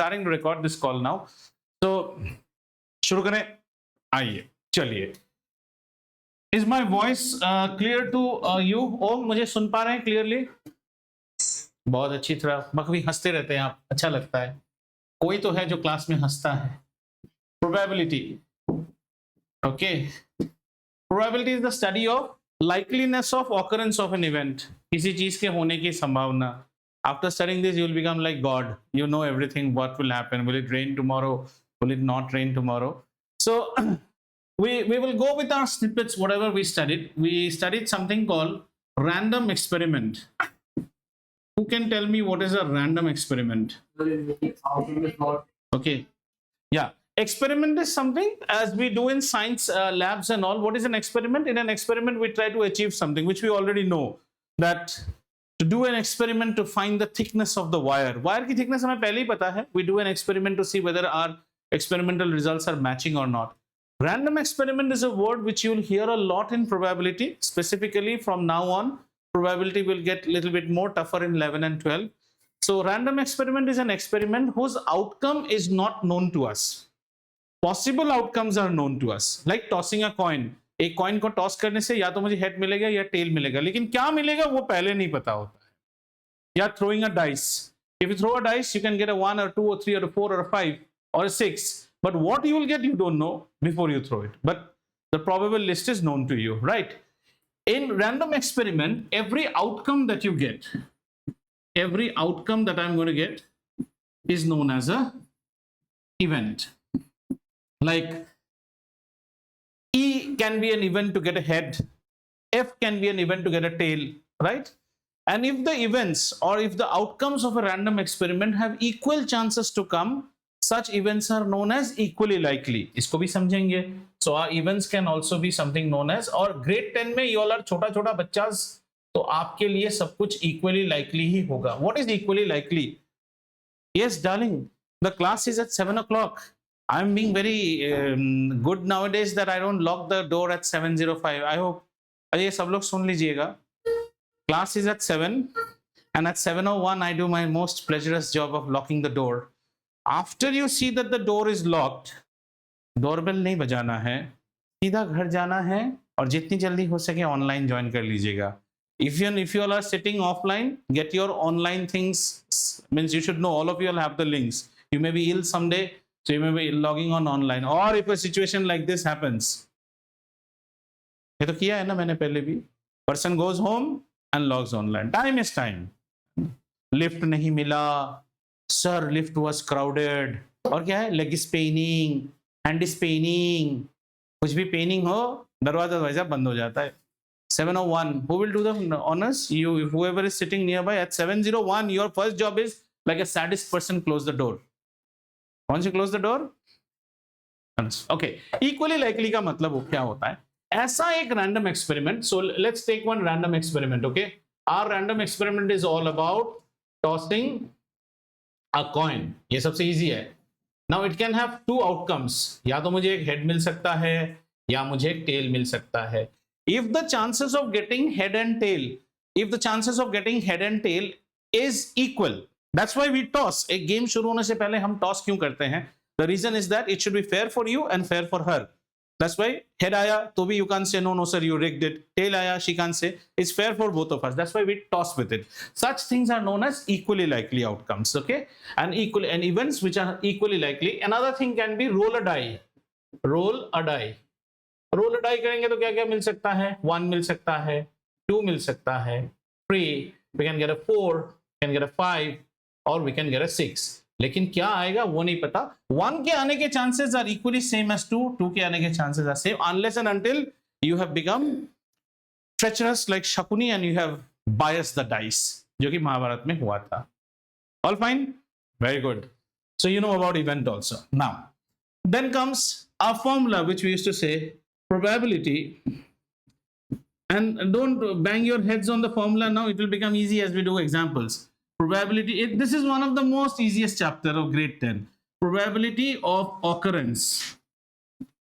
starting to record this call now. So शुरू करें, आइए चलिए. Is my voice clear to you? ओम मुझे सुन पा रहे हैं क्लियरली? बहुत अच्छी तरह. मकवी हंसते रहते हैं आप, अच्छा लगता है. कोई तो है जो क्लास में हंसता है. Probability. Okay. Probability is the study of likeliness of occurrence of an event. किसी चीज के होने की संभावना. After studying this, you will become like God. You know everything. What will happen? Will it rain tomorrow? Will it not rain tomorrow? So we will go with our snippets, whatever we studied. We studied something called random experiment. Who can tell me what is a random experiment? Okay. Yeah. Experiment is something as we do in science labs and all. What is an experiment? In an experiment, we try to achieve something which we already know. That to do an experiment to find the thickness of the wire. Wire की thickness हमें पहले ही पता है. We do an experiment to see whether our experimental results are matching or not. Random experiment is a word which you will hear a lot in probability. Specifically from now on, probability will get a little bit more tougher in 11 and 12. So random experiment is an experiment whose outcome is not known to us. Possible outcomes are known to us, like tossing a coin. एक coin को toss करने से या तो मुझे head मिलेगा या tell मिलेगा, लेकिन क्या मिलेगा वो पहले नहीं पता होता है. या throwing a dice. If you throw a dice, you can get a 1 or 2 or 3 or a 4 or a 5 or a 6. But what you will get, you don't know before you throw it. But the probable list is known to you, right? In random experiment, every outcome that you get, every outcome that I'm going to get is known as a event. Like E can be an event to get a head, F can be an event to get a tail, right? And if the events or if the outcomes of a random experiment have equal chances to come, such events are known as equally likely. इसको भी समझेंगे. So our events can also be something known as, और grade 10 में you all are छोटा छोटा बच्चास, तो आपके लिए सब कुछ equally likely ही होगा. What is equally likely? Yes, darling, the class is at 7 o'clock. I'm being very good nowadays that I don't lock the door at 7:05. I hope. ये सब लोग सुन लीजिएगा. Class is at 7 and at 7:01 I do my most pleasurous job of locking the door. After you see that the door is locked, doorbell नहीं बजाना है, सीधा घर जाना है और जितनी जल्दी हो सके ऑनलाइन ज्वाइन कर लीजिएगा. If you all are sitting offline, get your online things. Means you should know, all of you all have the links. You may be ill someday, so you may be logging on online. Or if a situation like this happens, ये तो किया है ना मैंने पहले भी. Person goes home and logs online. Time is time. Lift नहीं मिला, sir lift was crowded. और क्या है, leg is paining, hand is paining. कुछ भी paining हो, दरवाजा वैसा बंद हो जाता है. 7:01. Who will do the honors? You, whoever is sitting nearby. At 7:01, your first job is like a saddest person, close the door. Once you close the door, okay. Equally likely का मतलब वो क्या होता है? ऐसा एक random experiment. So let's take one random experiment. Okay. Our random experiment is all about tossing a coin. ये सबसे easy है. Now it can have two outcomes. या तो मुझे एक head मिल सकता है या मुझे एक tail मिल सकता है. If the chances of getting head and tail, is equal, that's why we toss. एक गेम शुरू होने से पहले हम टॉस क्यों करते हैं? The reason is that it should be fair for you and fair for her. That's why head आया तो भी you can't say no sir, you rigged it. Tail आया, she can't say. It's fair for both of us. That's why we toss with it. Such things are known as equally likely outcomes. Okay, and events which are equally likely. Another thing can be roll a die. Roll a die. Roll a die करेंगे तो क्या क्या मिल सकता है? 1 मिल सकता है, 2 मिल सकता है, 3, we can get a 4, can get a 5 और we can get a 6. लेकिन क्या आएगा वो नहीं पता. 1 के आने के chances are equally same as 2, 2 के आने के chances are same unless and until you have become treacherous like Shakuni and you have biased the dice, जो कि महाभारत में हुआ था. All fine? Very good. So you know about event also. Now, then comes a formula which we used to say probability, and don't bang your heads on the formula now, it will become easy as we do examples. Probability, this is one of the most easiest chapter of grade 10. Probability of occurrence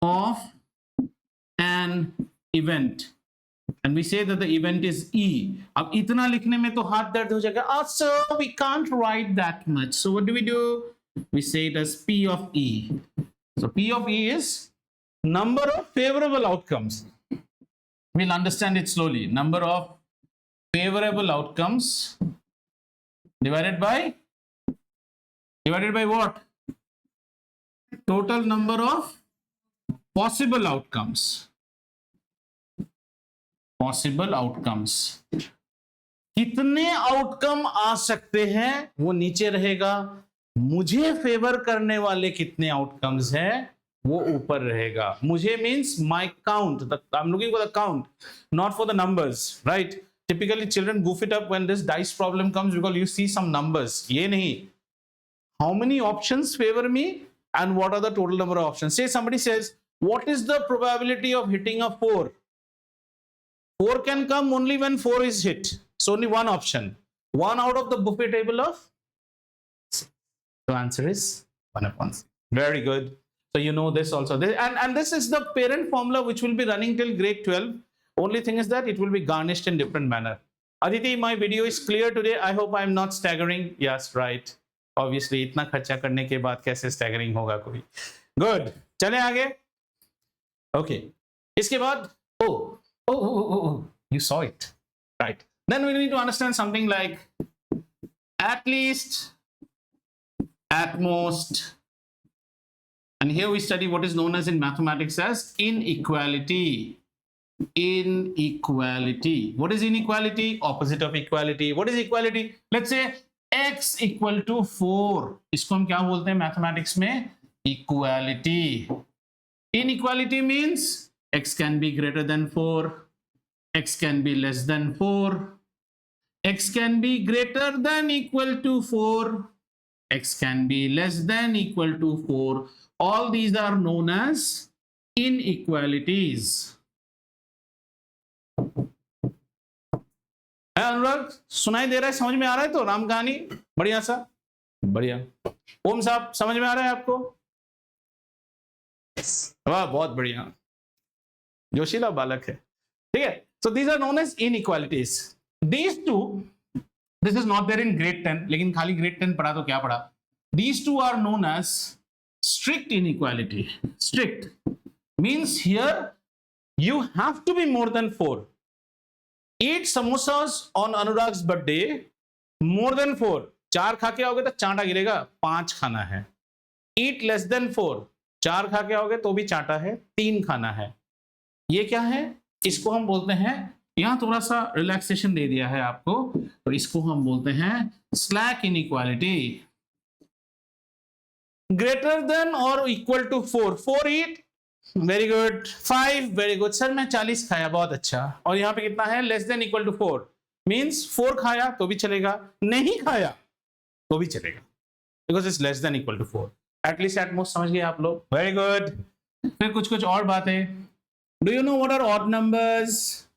of an event, and we say that the event is E. अब इतना लिखने में तो हाथ दर्द हो जाएगा. Also we can't write that much, so what do? we say it as P of E. So P of E is number of favorable outcomes. We'll understand it slowly. Number of favorable outcomes divided by what? Total number of possible outcomes. Possible outcomes. कितने outcome आ सकते हैं वो नीचे रहेगा. मुझे favour करने वाले कितने आउटकम्स हैं वो ऊपर रहेगा. मुझे means my count. I am looking for the count, not for the numbers, right? Typically children goof it up when this dice problem comes because you see some numbers. ये नहीं. How many options favor me and what are the total number of options? Say somebody says, what is the probability of hitting a 4? 4 can come only when 4 is hit. So only one option. 1 out of the buffet table of. The answer is 1 upon 6. Very good. So you know this also. And this is the parent formula which will be running till grade 12. Only thing is that it will be garnished in different manner. Aditi, my video is clear today. I hope I am not staggering. Yes, right. Obviously, इतना खर्चा करने के बाद कैसे staggering होगा कोई. Good. चले आगे. Okay. इसके बाद, you saw it. Right. Then we need to understand something like at least, at most, and here we study what is known as in mathematics as inequality. Inequality. What is inequality? Opposite of equality. What is equality? Let's say x equal to 4. इसको हम क्या बोलते हैं mathematics में? Equality. Inequality means x can be greater than 4, x can be less than 4, x can be greater than equal to 4, x can be less than equal to 4. All these are known as inequalities. अनुराग, सुनाई दे रहा है? समझ में आ रहा है? तो राम कहानी बढ़िया सा. बढ़िया. ओम साहब, समझ में आ रहा है आपको? वाह, बहुत बढ़िया. जोशीला बालक है. ठीक है. So these are known as inequalities. These two, this is not there in grade 10, लेकिन खाली grade 10 पढ़ा तो क्या पढ़ा? These two are known as strict inequality. Strict means here you have to be more than 4. Eat samosas on Anurag's birthday more than 4. 4 खा के आओगे तो चांटा गिरेगा. 5 खाना है. Eat less than 4. 4 खा के आओगे तो भी चांटा है. 3 खाना है. ये क्या है? इसको हम बोलते हैं, यहां थोड़ा सा रिलैक्सेशन दे दिया है आपको, तो इसको हम बोलते हैं स्लैक इनइक्वालिटी. ग्रेटर देन और equal to 4. 4 eat, very good. 5, very good. Sir मैं 40 खाया, बहुत अच्छा. और यहाँ पे कितना है? Less than equal to 4 means 4 खाया तो भी चलेगा, नहीं खाया तो भी चलेगा, because it's less than equal to 4. At least at most समझ गए आप लोग. Very good. फिर कुछ और बातें. Do you know what are odd numbers?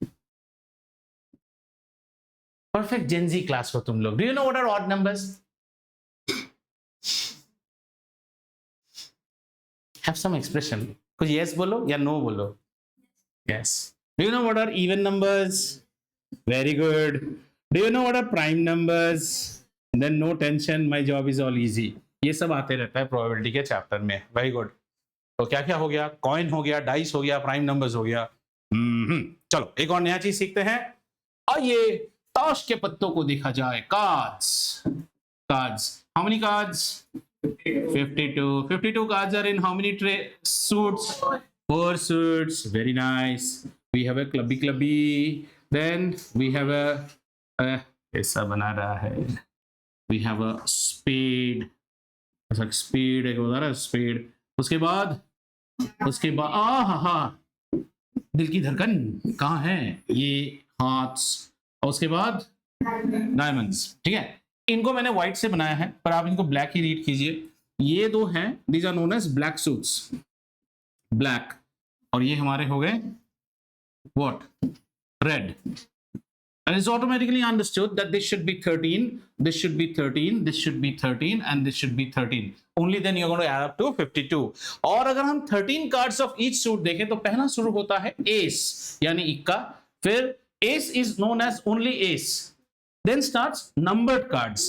Perfect Gen Z class हो तुम लोग. Do you know what are odd numbers? Have some expression. कुछ yes बोलो या no बोलो. Yes. Do you know what are even numbers? Very good. Do you know what are prime numbers? Then no tension, my job is all easy. ये सब आते रहता है probability के चैप्टर में. Very good. तो क्या क्या हो गया? कॉइन हो गया, डाइस हो गया, प्राइम नंबर्स हो गया. चलो एक और नया चीज सीखते हैं. आइए ताश के पत्तों को देखा जाए. Cards. Cards. How many cards? 52. 52 cards are in how many suits? 4 suits. Very nice. We have a clubby. Then we have a ऐसा बना रहा है. We have a spade. ऐसा spade एक बता रहा है spade. उसके बाद दिल की धड़कन कहाँ है? ये hearts. और उसके बाद diamonds. ठीक है. इनको मैंने व्हाइट से बनाया है, पर आप इनको ब्लैक ही रीड कीजिए. ये दो हैं, these are known as black suits. Black. और ये हमारे हो गए what? Red. And it's automatically understood that this should be 13, this should be 13, this should be 13, and this should be 13. Only then you're going to add up to 52. और अगर हम 13 cards of each suit देखें तो पहला शुरू होता है ace यानी इक्का. फिर ace is known as only ace. Then starts numbered cards.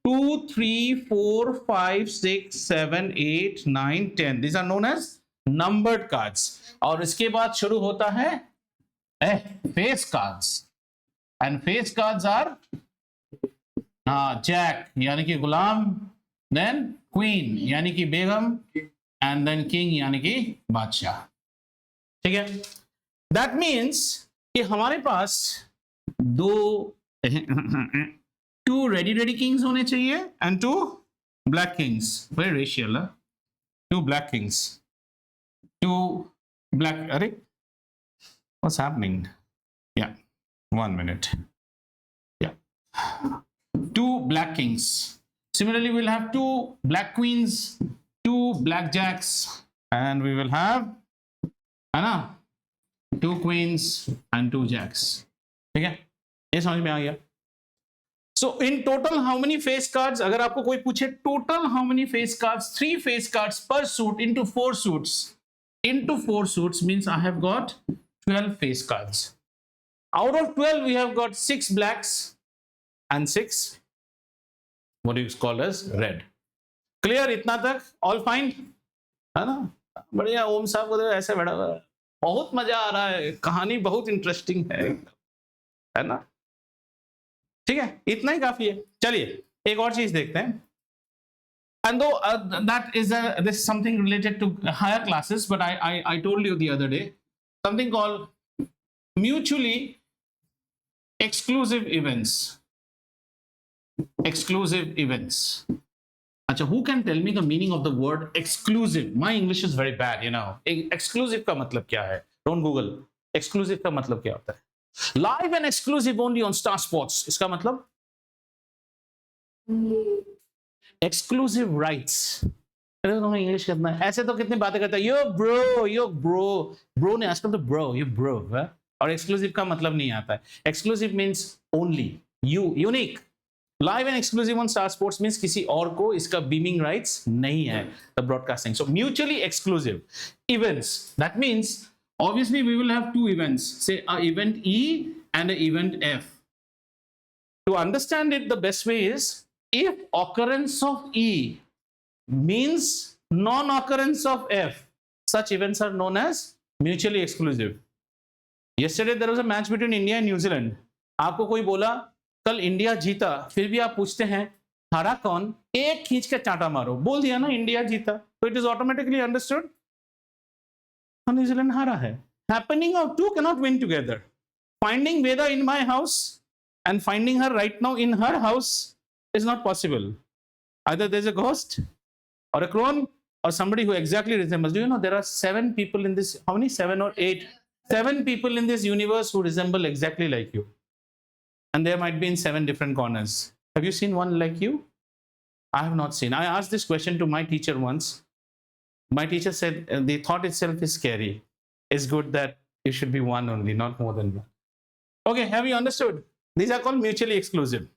2, 3, 4, 5, 6, 7, 8, 9, 10. These are known as numbered cards. और इसके बाद शुरू होता है face cards. And face cards are Jack यानी कि गुलाम, then Queen यानी कि बेगम, and then King यानी कि बादशाह. ठीक है? That means कि हमारे पास दो two ready kings होने चाहिए and two black kings. Very racial, huh? Two black kings. Two black. Arey, what's happening? Yeah, 1 minute. Yeah, two black kings. Similarly, we'll have two black queens, two black jacks, and we will have, Anna, two queens and two jacks. ठीक है? ये समझ में आ गया? So in total, how many face cards? अगर आपको कोई पूछे total how many face cards? 3 face cards per suit into 4 suits. Into 4 suits means I have got 12 face cards. Out of 12, we have got 6 blacks and 6 what do you call as red. Clear? इतना तक all fine? है ना? बढ़िया. ओम साहब को तो ऐसे बैठा हुआ है. बहुत मजा आ रहा है. कहानी बहुत इंटरेस्टिंग है ना? ठीक है, इतना ही काफी है. चलिए एक और चीज देखते हैं. And though that is this is something related to higher classes, but I told you the other day something called mutually exclusive events. Exclusive events. अच्छा, who can tell me the meaning of the word exclusive? My English is very bad, you know. Exclusive का मतलब क्या है? Don't Google. Exclusive का मतलब क्या होता है? Live and exclusive only on Star Sports. इसका मतलब exclusive rights. अरे तुम्हें इंग्लिश करना है. ऐसे तो कितनी बातें करता है. Yo bro ने आजकल तो bro है? और exclusive का मतलब नहीं आता है. Exclusive means only, unique. Live and exclusive on Star Sports means किसी और को इसका beaming rights नहीं है. The broadcasting. So mutually exclusive events. That means obviously we will have two events, say an event E and an event F. To understand it, the best way is if occurrence of E means non-occurrence of F, such events are known as mutually exclusive. Yesterday there was a match between India and New Zealand. आपको कोई बोला कल India जीता, फिर भी आप पूछते हैं हारा कौन? एक खींच के चांटा मारो. बोल दिया ना इंडिया जीता, तो it is automatically understood New Zealand हारा है. Happening of two cannot win together. Finding Veda in my house and finding her right now in her house is not possible. Either there's a ghost or a clone or somebody who exactly resembles. Do you know there are 7 people in this? How many? 7 or 8? 7 people in this universe who resemble exactly like you. And there might be in 7 different corners. Have you seen one like you? I have not seen. I asked this question to my teacher once. My teacher said the thought itself is scary. It's good that it should be one only, not more than one. Okay, have you understood? These are called mutually exclusive.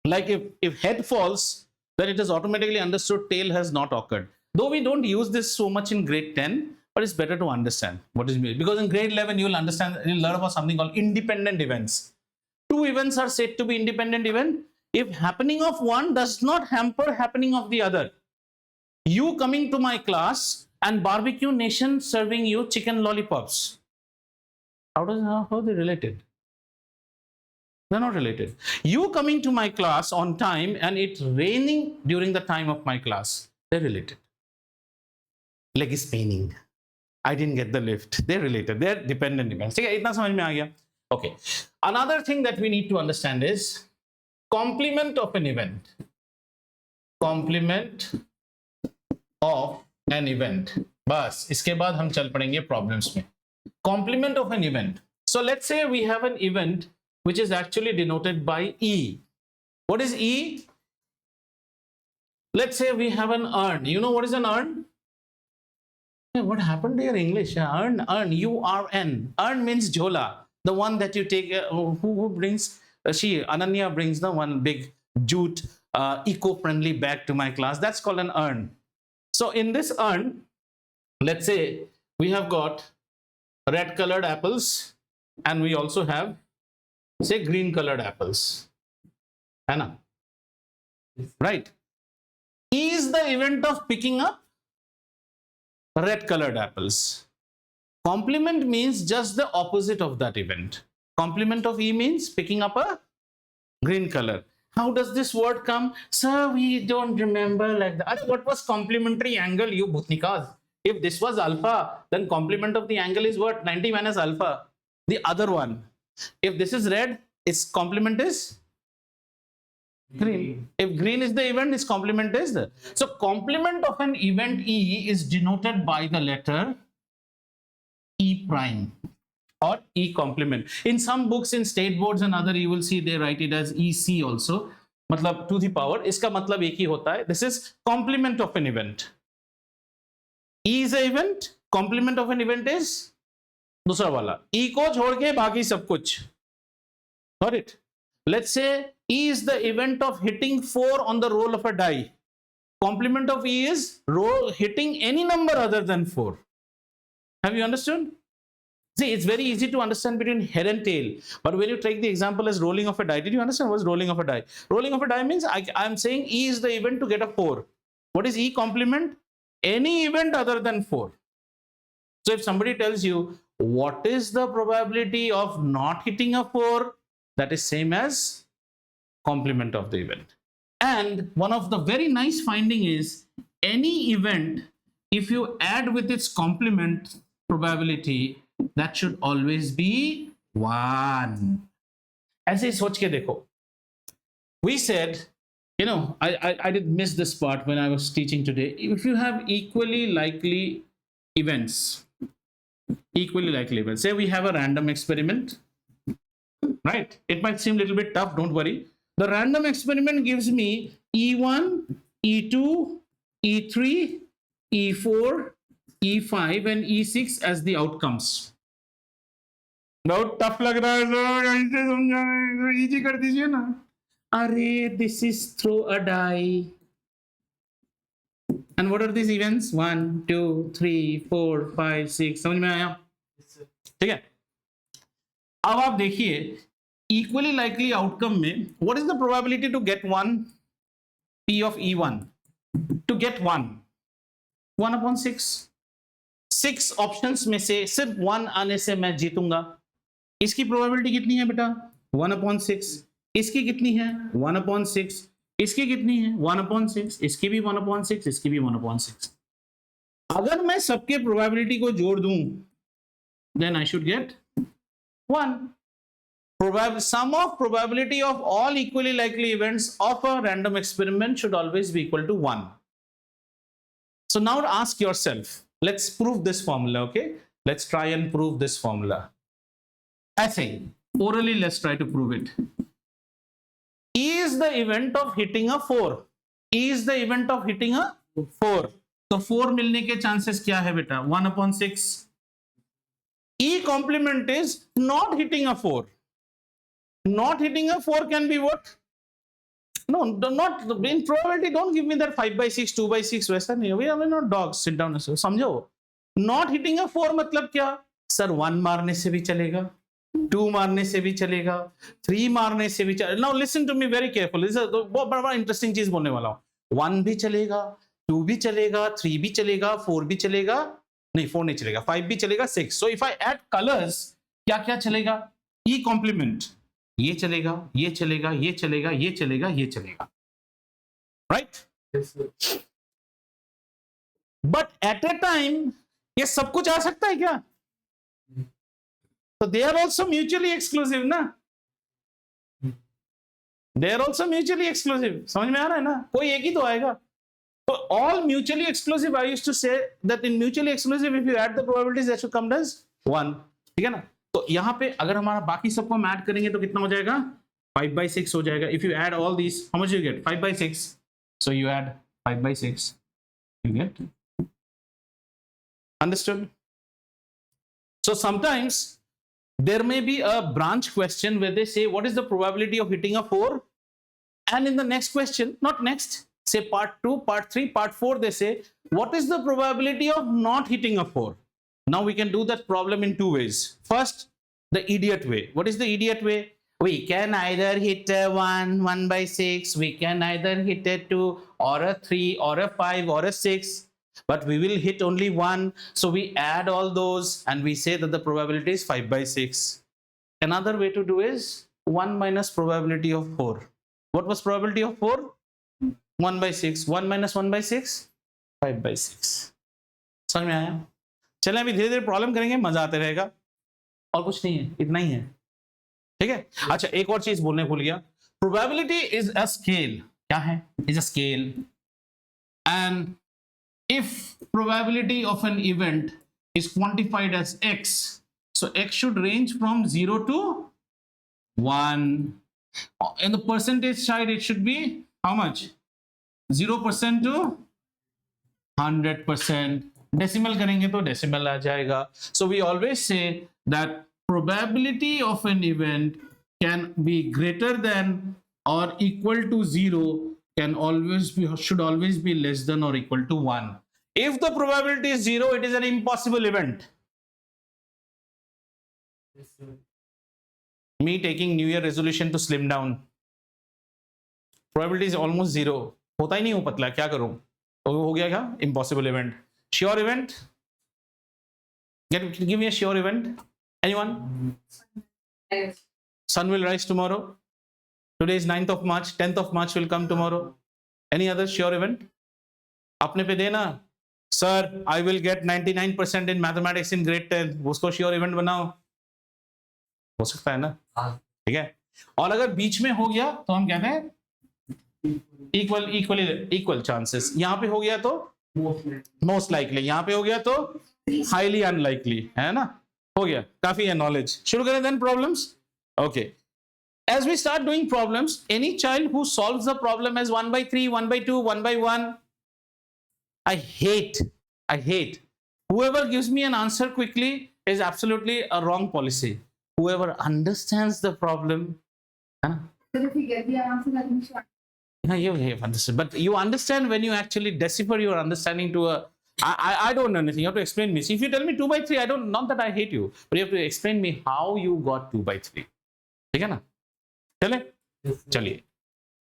Like if head falls, then it is automatically understood tail has not occurred. Though we don't use this so much in grade 10, but it's better to understand what is mutual. Because in grade 11, you'll learn about something called independent events. 2 events are said to be independent event if happening of one does not hamper happening of the other. You coming to my class and Barbecue Nation serving you chicken lollipops. How are they related? They're not related. You coming to my class on time and it's raining during the time of my class. They're related. Leg is paining. I didn't get the lift. They're related. They're dependent events. Okay, itna samajh mein aa gaya. Okay. Another thing that we need to understand is complement of an event. Complement of an event. बस इसके बाद हम चल पड़ेंगे problems में. Complement of an event. So let's say we have an event which is actually denoted by E. What is E? Let's say we have an urn. You know what is an urn? What happened to your English? Urn, U-R-N. Urn means jhola. The one that you take, who brings, Ananya brings the one big jute, eco-friendly bag to my class. That's called an urn. So in this urn, let's say we have got red colored apples and we also have, say, green colored apples. है ना? right? E is the event of picking up red colored apples. Complement means just the opposite of that event. Complement of E means picking up a green color. How does this word come? Sir, we don't remember like that. What was complementary angle, you bhutnikas? If this was alpha, then complement of the angle is what? 90 minus alpha. The other one. If this is red, its complement is green. If green is the event, its complement is the. So complement of an event E is denoted by the letter E prime or E complement. In some books, in state boards and other, you will see they write it as EC also. मतलब to the power. इसका मतलब एक ही होता है. This is complement of an event. E is an event. Complement of an event is दूसरा वाला. E को छोड़ के बाकी सब कुछ. Got it? Let's say E is the event of hitting 4 on the roll of a die. Complement of E is hitting any number other than 4. Have you understood? See, it's very easy to understand between head and tail. But when you take the example as rolling of a die, did you understand what's rolling of a die? Rolling of a die means I'm saying E is the event to get a 4. What is E complement? Any event other than 4. So if somebody tells you, what is the probability of not hitting a 4? That is same as complement of the event. And one of the very nice finding is, any event, if you add with its complement probability, that should always be 1. ऐसे सोच के देखो. We said, you know, I did miss this part when I was teaching today. If you have equally likely events, say we have a random experiment, right? It might seem a little bit tough, don't worry. The random experiment gives me E1, E2, E3, E4, E5 and E6 as the outcomes. बहुत tough लग रहा है sir, ऐसे समझाना, easy कर दीजिए ना. अरे this is throw a die. And what are this events? 1 2 3 4 5 6. समझ में आया? ठीक है. अब आप देखिए, इक्वली लाइकली आउटकम में what is the probability to get 1 P of E1? To get 1/6. 6 options में से सिर्फ 1 आने से मैं जीतूंगा. इसकी प्रोबेबिलिटी कितनी है बेटा? 1/6. इसकी कितनी है? 1/6. इसकी कितनी है? 1/6. इसकी भी 1/6. इसकी भी 1/6. अगर मैं सबके प्रोबेबिलिटी को जोड़ दूं, then I should get 1. Sum of probability of all equally likely events of a random experiment should always be equal to 1. So now ask yourself, let's prove this formula, okay? Let's try and prove this formula. ऐसे orally let's try to prove it. E is the event of hitting a 4. E is the event of hitting a 4. तो 4 मिलने के chances क्या है बेटा? 1/6. E complement is not hitting a 4. Not hitting a 4 can be what? No, not in probability. Don't give me that 5/6, 2/6 वैसा नहीं. We are not dogs. Sit down. समझो. Not hitting a 4 मतलब क्या? सर 1 मारने से भी चलेगा, 2 मारने से भी चलेगा, 3 मारने से भी चलेगा. Now listen to me very carefully. This is बहुत बड़ा इंटरेस्टिंग चीज बोलने वाला हूँ. 1 भी चलेगा, 2 भी चलेगा, 3 भी चलेगा, 4 भी चलेगा, नहीं 4 नहीं चलेगा, 5 भी चलेगा, 6. So if I add colors, क्या क्या चलेगा? E complement. ये चलेगा, ये चलेगा, ये चलेगा, ये चलेगा, ये चलेगा. Right? Yes, sir. But at a time, ये सब कुछ आ सकता है क्या? So they are also mutually exclusive ना? They are also mutually exclusive. समझ में आ रहा है ना? कोई एक ही तो आएगा. So all mutually exclusive, I used to say that in mutually exclusive, if you add the probabilities, that should come as 1. ठीक है ना? तो यहाँ पे अगर हमारा बाकी सबको हम ऐड करेंगे तो कितना हो जाएगा? 5/6 हो जाएगा. If you add all these, how much you get? 5/6. So you add 5/6, you get. Understood? So sometimes there may be a branch question where they say, what is the probability of hitting a 4? And in the next question, not next, say part 2, part 3, part 4, they say, what is the probability of not hitting a 4? Now we can do that problem in 2 ways. First, the idiot way. What is the idiot way? We can either hit a 1/6, we can either hit a 2 or a 3 or a 5 or a 6, but we will hit only 1. So we add all those and we say that the probability is 5/6. Another way to do is 1 minus probability of 4. What was probability of 4? 1/6. 1 minus 1/6? 5/6. समझ में आया? चलें अभी धीरे धीरे problem करेंगे, मजा आते रहेगा, और कुछ नहीं है, इतना ही है, ठीक है? अच्छा, एक और चीज बोलने भूल गया. Probability is a scale. क्या है? Is a scale. And if probability of an event is quantified as x, so x should range from 0 to 1. In the percentage side it should be how much? 0% to 100%. Decimal करेंगे तो decimal आ जाएगा. So we always say that probability of an event can be greater than or equal to 0, can always be, should always be less than or equal to 1. If the probability is 0, it is an impossible event. Me taking New Year resolution to slim down. Probability is almost 0. होता ही नहीं हूं पतला, क्या करूं? तो हो गया क्या? Impossible event. Sure event? Give me a sure event. Anyone? Sun will rise tomorrow. Today is 9th of March. 10th of March will come tomorrow. Any other sure event? अपने पे देना. Sir, I will get 99% in mathematics in grade 10. उसको sure event बनाओ. हो सकता है ना? ठीक है. और अगर बीच में हो गया तो हम कहते हैं इक्वल चांसेस. यहाँ पे हो गया तो मोस्ट लाइकली, यहाँ पे हो गया तो हाईली अनलाइकली, है ना? हो गया. काफी है नॉलेज. शुरू करें then problems. Okay. As we start doing problems, any child who solves the problem as 1/3, 1/2, 1/1, I hate. Whoever gives me an answer quickly is absolutely a wrong policy. Whoever understands the problem, huh? So if you get the answer, that means Yeah, you have understood. But you understand when you actually decipher your understanding to a. I don't know anything. You have to explain me. See, if you tell me 2/3, I don't. Not that I hate you, but you have to explain me how you got 2/3. ठीक है ना? चले? चलिए.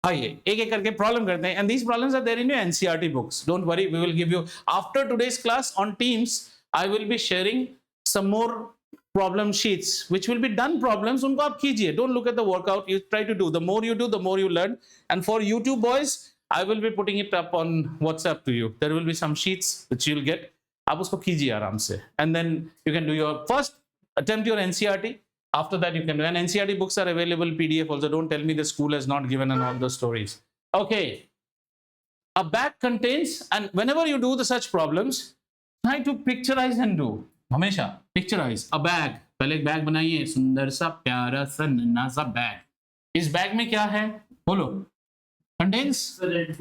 आइए एक एक करके problem करते हैं. And these problems are there in your NCERT books. Don't worry, we will give you after today's class on Teams. I will be sharing some more problem sheets which will be done problems. उनको आप कीजिए. Don't look at the workout. You try to do. The more you do, the more you learn. And for YouTube boys, I will be putting it up on WhatsApp to you. There will be some sheets which you'll get. आप उसको कीजिए आराम से. And then you can do your first attempt your NCERT. After that you can do. And NCERT books are available PDF also. Don't tell me the school has not given and all those stories. Okay. A bag contains, and whenever you do the such problems, try to picturize and do. हमेशा picturise अ bag. पहले एक bag बनाइए, सुंदर सा प्यारा सा नन्हा सा बैग. इस बैग में क्या है? बोलो. Contains red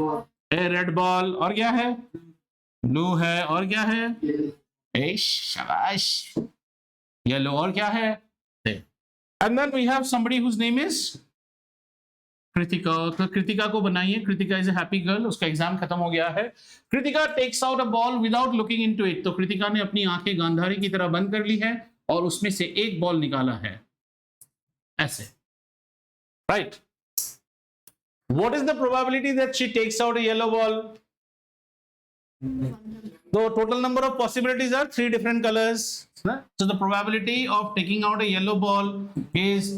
ball. और क्या है? ब्लू है. और क्या है? शाबाश. येलो. और क्या है? And then we have somebody whose name is Kritika. तो कृतिका को बनाइए. Kritika is a happy girl. उसका एग्जाम खत्म हो गया है. Kritika takes out a ball without looking into it. तो कृतिका ने अपनी आंखें गांधारी की तरह बंद कर ली है और उसमें से एक बॉल निकाला है ऐसे. Right. What is the probability that she takes out a yellow ball? The total number of possibilities are 3 different colors. So the probability of taking out a yellow ball is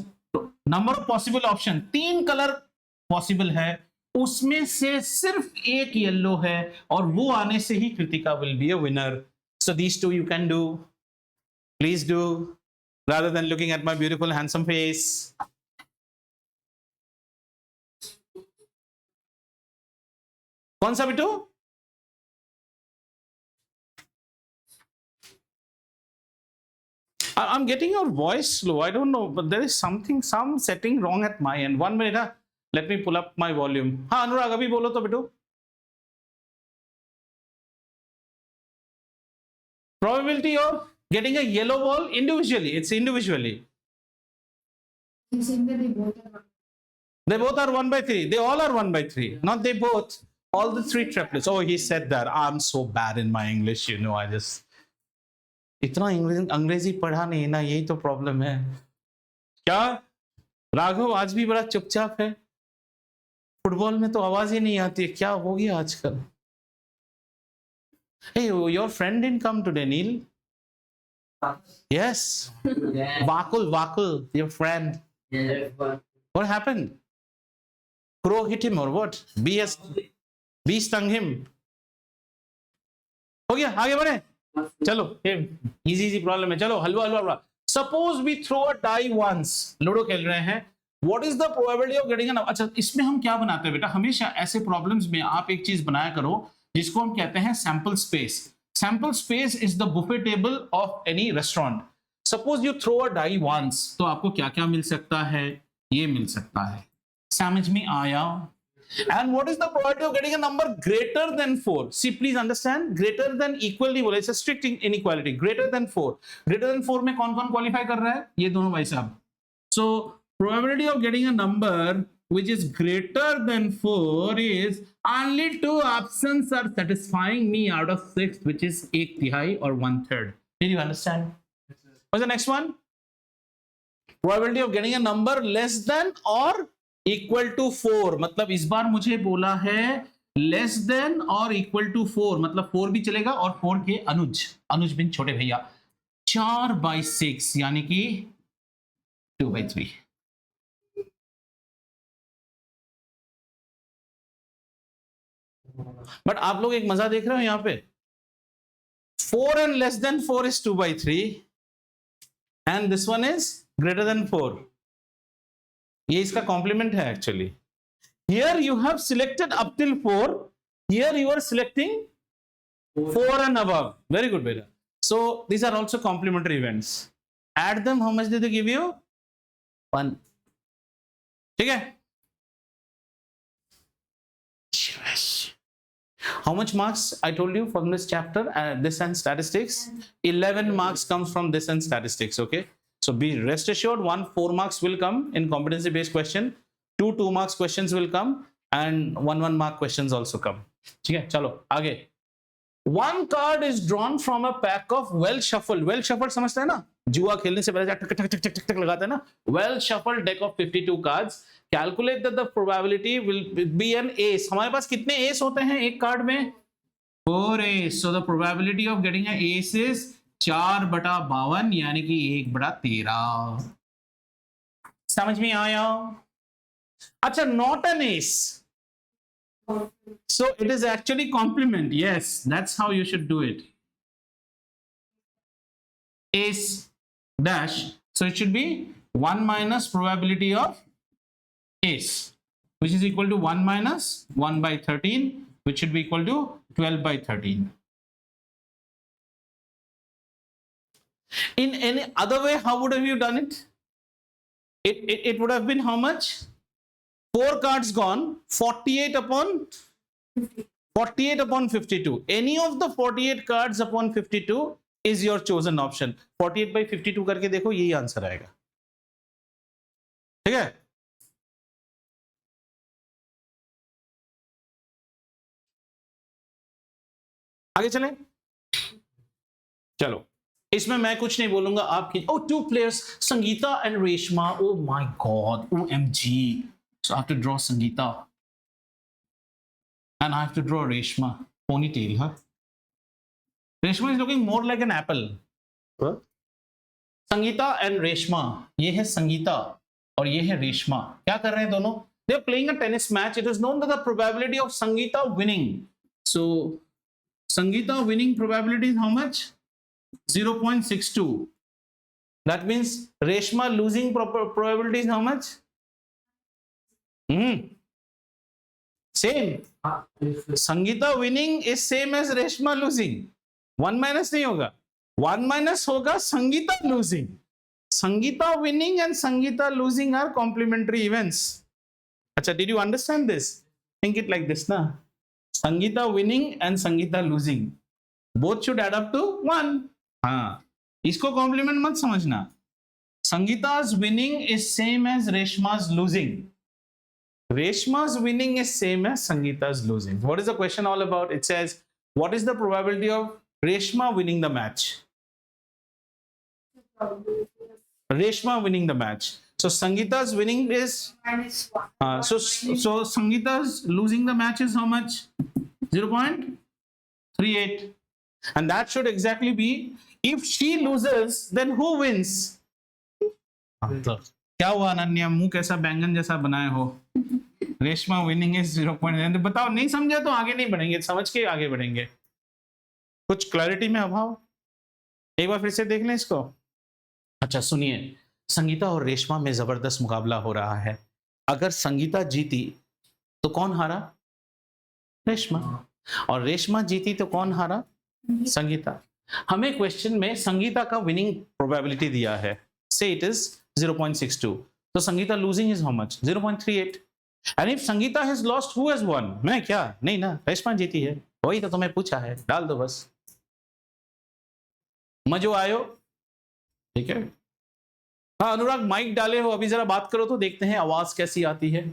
number of possible option. 3 colour possible है, उसमें से सिर्फ एक yellow है और वो आने से ही Kritika will be a winner. So these two you can do. Please do rather than looking at my beautiful handsome face. कौन सा Bittu? I'm getting your voice slow. I don't know, but there is some setting wrong at my end. 1 minute. Let me pull up my volume. हाँ अनुराग अभी बोलो तो बेटू. Probability of getting a yellow ball individually. It's individually. They both are 1/3. They all are 1/3. Not they both. All the 3 triplets. Oh, he said that. I'm so bad in my English. You know, I just. इतना अंग्रेजी पढ़ा नहीं ना, यही तो problem है. क्या राघव आज भी बड़ा चुपचाप है, फुटबॉल में तो आवाज ही नहीं आती है, क्या हो गया आजकल? Hey, your friend didn't come today, Neil. Yes, Vakul, your friend. What happened? Crow hit him or what? Bee stung him. हो गया, आगे बढ़े, चलो, इजी प्रॉब्लम है, चलो हलवा। Suppose we throw a die once, ludo खेल रहे हैं, what is the probability of getting an, अच्छा इसमें हम क्या बनाते हैं बेटा, हमेशा ऐसे प्रॉब्लम्स में आप एक चीज बनाया करो जिसको हम कहते हैं sample space. Sample space is the buffet table of any restaurant. Suppose you throw a die once, तो आपको क्या क्या मिल सकता है, ये मिल सकता है, समझ में आया? And what is the probability of getting a number greater than 4? See, please understand, greater than equal नहीं बोले, it's a strict inequality. Greater than 4. Greater than 4 में कौन-कौन qualify कर रहा है? ये दोनों भाई साहब. So, probability of getting a number which is greater than 4 is only 2 options are satisfying me out of 6, which is 1/3 or 1/3. Did you understand? What's the next one? Probability of getting a number less than or equal to 4, मतलब इस बार मुझे बोला है less than और equal to 4, मतलब 4 भी चलेगा और 4 के अनुज बिन छोटे भैया, 4/6 यानी कि 2/3। बट आप लोग एक मजा देख रहे हो यहां पे, 4 and less than 4 is 2/3 and this one is greater than 4। ये इसका कॉम्प्लीमेंट है actually. Here you have selected up till 4, here you are selecting 4 and above। Very good बेटा। So these are also complementary events, add them, how much did they give you? 1। ठीक है, how much marks I told you from this chapter, this and statistics? 11 marks comes from this and statistics, okay? So be rest assured, 4 marks will come in competency based question, 2 marks questions will come and 1 mark questions also come। ठीक है, चलो आगे। One card is drawn from a pack of well shuffled समझते हैं ना, जुआ खेलने से पहले टक टक टक टक टक लगाते हैं ना, well shuffled deck of 52 cards, calculate that the probability will be an ace। हमारे पास कितने ace होते हैं एक कार्ड में? 4 ace। So the probability of getting an ace is 4/52 यानी कि 1/13। समझ में आया? अच्छा, not an ace, so it is actually complement। yes, that's how you should do it। ace dash, so it should be 1 minus probability of ace, which is equal to 1 minus 1/13, which should be equal to 12/13। In any other way, how would have you done it? It would have been how much? 4 cards gone, 48 upon 52। Any of the 48 cards upon 52 is your chosen option। 48/52 करके देखो, यही answer आएगा। ठीक है, आगे चलें। चलो, इसमें मैं कुछ नहीं बोलूंगा, आपकी। ओ, 2 players, Sangeeta and Reshma. Oh my God, OMG। So I have to draw Sangeeta and I have to draw Reshma। Ponytail, huh? Reshma is looking more like an apple। What? Sangeeta and Reshma, ये है संगीता और ये है रेशमा। क्या कर रहे हैं दोनों? They are playing a tennis match। It is known that the probability of Sangeeta winning, so Sangeeta winning probability is how much? 0.62। That means Reshma losing probability is how much? Same। Sangeeta winning is same as Reshma losing। 1 minus नहीं होगा, 1 minus होगा Sangeeta losing। Sangeeta winning and Sangeeta losing are complementary events। अच्छा, did you understand this? Think it like this ना, Sangeeta winning and Sangeeta losing both should add up to 1। हाँ, इसको complement मत समझना। Sangeeta's winning is same as Reshma's losing। Reshma's winning is same as Sangeeta's losing। What is the question all about? It says, what is the probability of Reshma winning the match? Reshma winning the match। So Sangeeta's winning is -1. so Sangeeta's losing the match is how much? 0.38, and that should exactly be, if she loses then who wins? क्या हुआ अनन्या, मुंह कैसा बैंगन जैसा बनाए हो? Reshma winning is 0.9. बताओ, नहीं समझे तो आगे नहीं बढ़ेंगे, समझ के आगे बढ़ेंगे. कुछ क्लैरिटी में अभाव, एक बार फिर से देख लें इसको. अच्छा सुनिए, संगीता और रेशमा में जबरदस्त मुकाबला हो रहा है. अगर संगीता जीती तो कौन हारा? रेशमा. और रेशमा जीती तो कौन हारा? संगीता. हमें क्वेश्चन में संगीता का विनिंग प्रोबेबिलिटी दिया है, से इट इज 0.62. तो Sangeeta losing is how much? 0.38. And if Sangeeta has lost, who has one? मैं क्या? नहीं ना, रेशमा जीती है. वही तो तुम्हें पूछा है, डाल दो बस. मजो आयो? ठीक है. हाँ अनुराग, माइक डाले हो, अभी जरा बात करो तो देखते हैं आवाज कैसी आती है.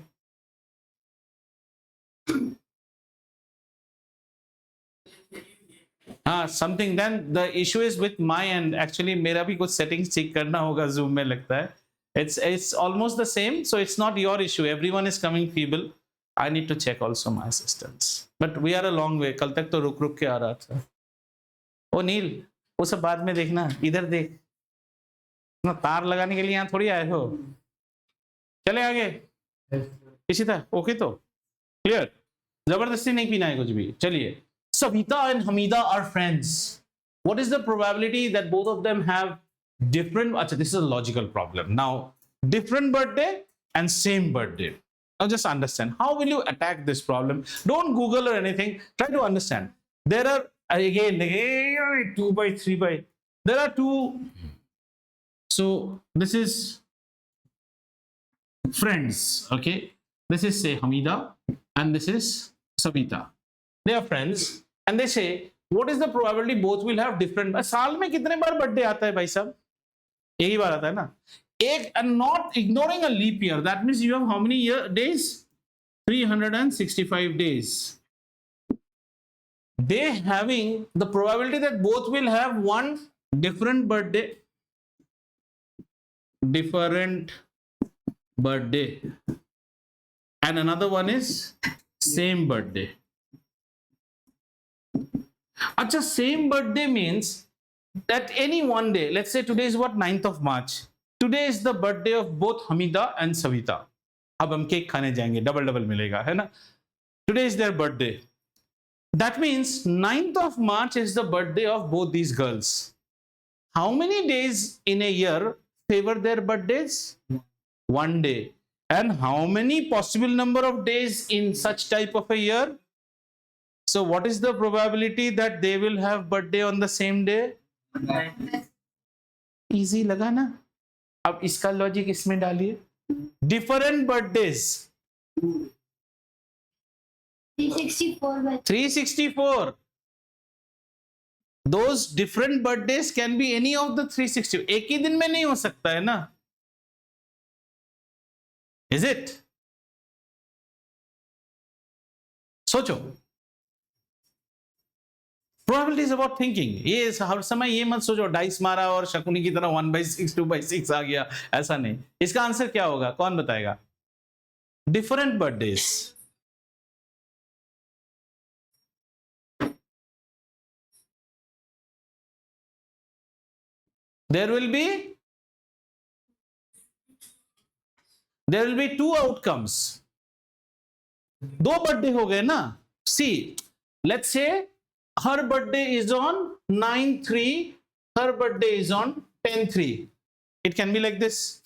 हाँ something, then the issue is with my end. Actually मेरा भी कुछ सेटिंग्स चेक करना होगा जूम में, लगता है. It's almost the same, so it's not your issue. Everyone is coming feeble. I need to check also my assistants. But we are a long way. कल तक तो रुक रुक के आ रहा था. ओ नील, वो सब बाद में देखना, इधर देख ना, तार लगाने के लिए यहाँ थोड़ी आए हो. चले आगे. इसी तरह ओके, तो क्लियर. जबरदस्ती नहीं पीना है कुछ भी. चलिए. Savita and Hamida are friends. What is the probability that both of them have different? Achha, this is a logical problem. Now, different birthday and same birthday. Now, just understand. How will you attack this problem? Don't Google or anything. Try to understand. There are, again 2 by 3 by. There are two. So, this is friends. Okay. This is, say, Hamida, and this is Savita. They are friends, and they say, what is the probability both will have different? साल में कितने बार birthday आता है भाई साहब? एक ही बार आता है ना. एक, and not ignoring a leap year. That means you have how many days? 365 days. They having the probability that both will have one different birthday, and another one is same birthday. Acha, same birthday means that any one day, let's say today is what, 9th of March. Today is the birthday of both Hamida and Savita. अब हम cake खाने जाएंगे, double double मिलेगा, है ना. Today is their birthday. That means 9th of March is the birthday of both these girls. How many days in a year favor their birthdays? One day. And how many possible number of days in such type of a year? So what is the probability that they will have birthday on the same day? Easy लगा ना. अब इसका logic इसमें डालिए. Different birthdays. 364. Those different birthdays can be any of the 360. एक ही दिन में नहीं हो सकता है ना. Is it? सोचो. Probability is about thinking. ये हर समय ये मत सोचो डाइस मारा और शकुनी की तरह 1/6 2/6 आ गया, ऐसा नहीं. इसका आंसर क्या होगा, कौन बताएगा? Different birthdays. There will be two outcomes. दो बर्थडे हो गए ना. See, let's say her birthday is on 9/3, her birthday is on 10/3. It can be like this,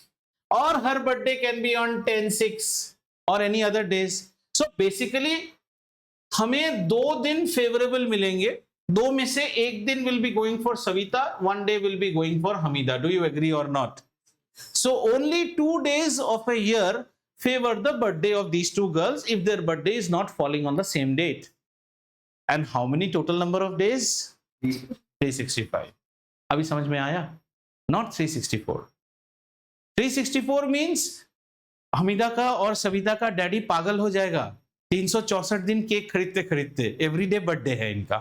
or her birthday can be on 10/6 or any other days. So basically हमें 2 दिन favourable मिलेंगे. 2 में से एक दिन will be going for Savita, 1 day will be going for Hamida. Do you agree or not? So only 2 days of a year favor the birthday of these two girls if their birthday is not falling on the same date. And how many total number of days? 365. अभी समझ में आया? Not 364. 364 means Hamida का और सविता का daddy पागल हो जाएगा 364 दिन केक खरीदते खरीदते. एवरीडे बर्थडे है इनका.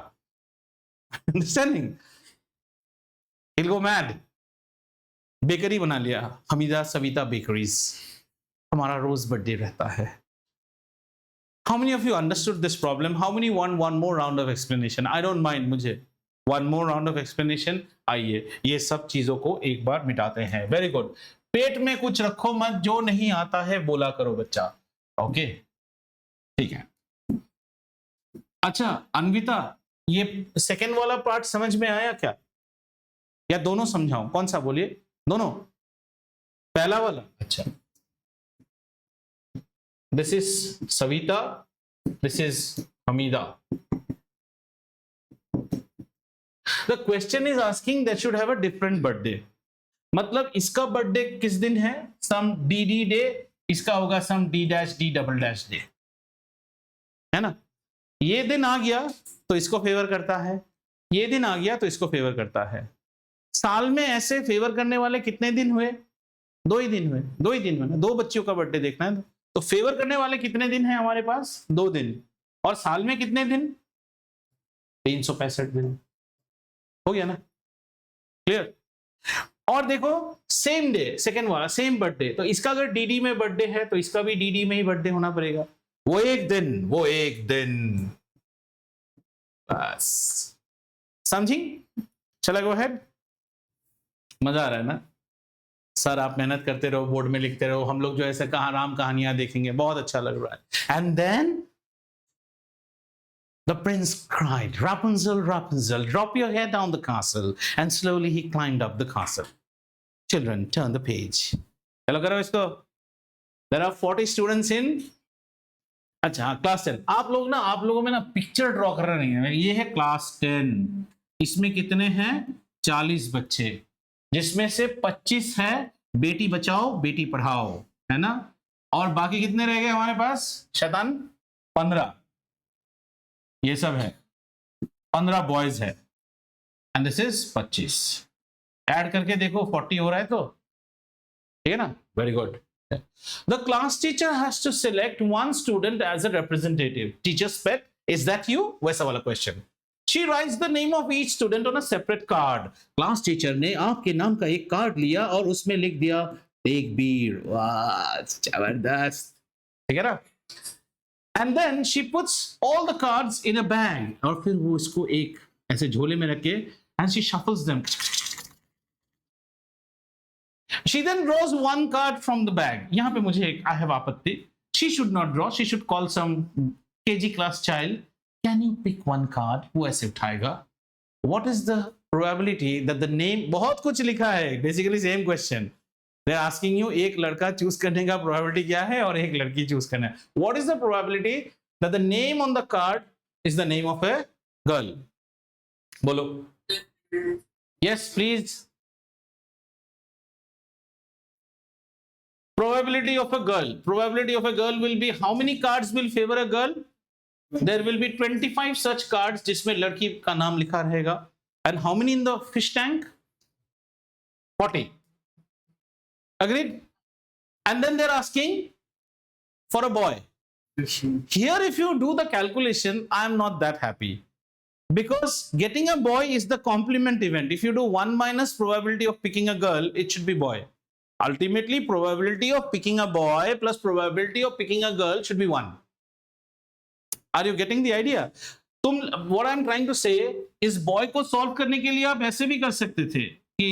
Understanding? He'll go mad. Bakery बना लिया, हमीदा सविता बेकरीज, हमारा रोज बर्थडे रहता है. How many of you understood this problem? How many want one more round of explanation? I don't mind, मुझे one more round of explanation. आइए ये सब चीजों को एक बार मिटाते हैं. Very good. पेट में कुछ रखो मत, जो नहीं आता है बोला करो बच्चा. ओके ठीक है. अच्छा अन्विता, ये सेकेंड वाला पार्ट समझ में आया क्या, या दोनों समझाऊं? कौन सा बोलिए? दोनों? पहला वाला? अच्छा. This is Savita, this is Hamida. The question is asking that should have a different birthday. मतलब इसका बर्थडे किस दिन है? Some DD day, इसका होगा some D dash D double dash day, है ना? ये दिन आ गया तो इसको फेवर करता है, ये दिन आ गया तो इसको फेवर करता है. साल में ऐसे फेवर करने वाले कितने दिन हुए? 2 ही दिन हुए. 2 ही दिन में 2 बच्चियों का बर्थडे देखना है तो फेवर करने वाले कितने दिन हैं हमारे पास? 2 दिन. और साल में कितने दिन? 365 दिन. हो गया ना? क्लियर? और देखो सेम डे, सेकेंड वाला सेम बर्थडे, तो इसका अगर डीडी में बर्थडे है तो इसका भी डीडी में ही बर्थडे होना पड़ेगा. वो एक दिन. बस समझी? चला गो हेड. मजा आ रहा है ना? सर आप मेहनत करते रहो, बोर्ड में लिखते रहो, हम लोग जो ऐसे राम कहानियां देखेंगे, बहुत अच्छा लग रहा है. And then the prince cried, Rapunzel, Rapunzel, drop your head down the castle, and slowly he climbed up the castle. Children, turn the page. चलो करो इसको. There are 40 students in. अच्छा क्लास 10. आप लोगों में ना पिक्चर ड्रॉ कर रहे हैं. ये है क्लास 10. इसमें कितने हैं? 40 बच्चे, जिसमें से 25 है बेटी बचाओ बेटी पढ़ाओ, है ना? और बाकी कितने रह गए हमारे पास? शैतान 15. ये सब है 15 बॉयज है, एंड दिस इज 25. ऐड करके देखो 40 हो रहा है तो ठीक है ना? Very good. The class teacher has to select one student as a representative. Teacher's pet, is that you? वैसा वाला question. She writes the name of each student on a separate card. Class teacher ने आपके नाम का एक card लिया और उसमें लिख दिया तेगबीर. वाह जबरदस्त, ठीक है ना? And then she puts all the cards in a bag. और फिर वो इसको एक ऐसे झोले में रख के and she shuffles them. She then draws one card from the bag. यहाँ पे मुझे I have आपत्ति. She should not draw. She should call some KG class child. Can you pick one card? वो ऐसे उठाएगा. What is the probability that the name? बहुत कुछ लिखा है. Basically same question. They are asking you एक लड़का चूज करने का probability क्या है और एक लड़की चूज करना है. What is the probability that the name on the card is the name of a girl? बोलो. Yes, please. Probability of a girl. Probability of a girl will be how many cards will favor a girl? There will be 25 such cards जिसमें लड़की का नाम लिखा रहेगा. And how many in the fish tank? 40. Agreed? And then they're asking for a boy. Here if you do the calculation, I am not that happy. Because getting a boy is the complement event. If you do 1 minus probability of picking a girl, it should be boy. Ultimately, probability of picking a boy plus probability of picking a girl should be 1. Are you getting the idea? What I'm trying to say is boy को solve करने के लिए आप ऐसे भी कर सकते थे कि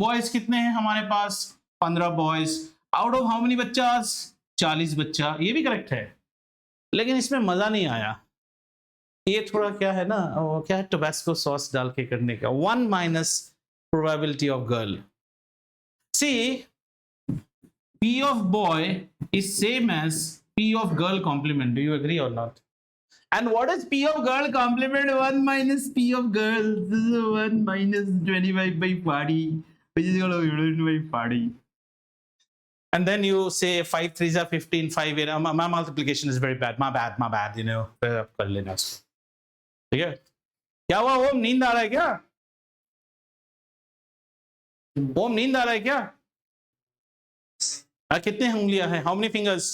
boys कितने हैं हमारे पास? 15 boys. Out of how many बच्चास? 40 बच्चा. ये भी करेक्ट है, लेकिन इसमें मजा नहीं आया. ये थोड़ा क्या है ना, क्या है, टोबैस्को सॉस डाल के करने का. 1 minus probability of girl. See, P of boy is same as P of girl complement. Do you agree or not? And what is P of girl complement? 1 minus P of girl. This is 1 minus 25 by 40, which is equal to 1 by 40. And then you say 5 3s are 15, 5 8. My multiplication is very bad. My bad. You know, कर लेना. ठीक है? क्या हुआ? ओम नींद आ रहा है क्या? ओम नींद आ रहा है क्या? कितने उंगलियां हैं? How many fingers?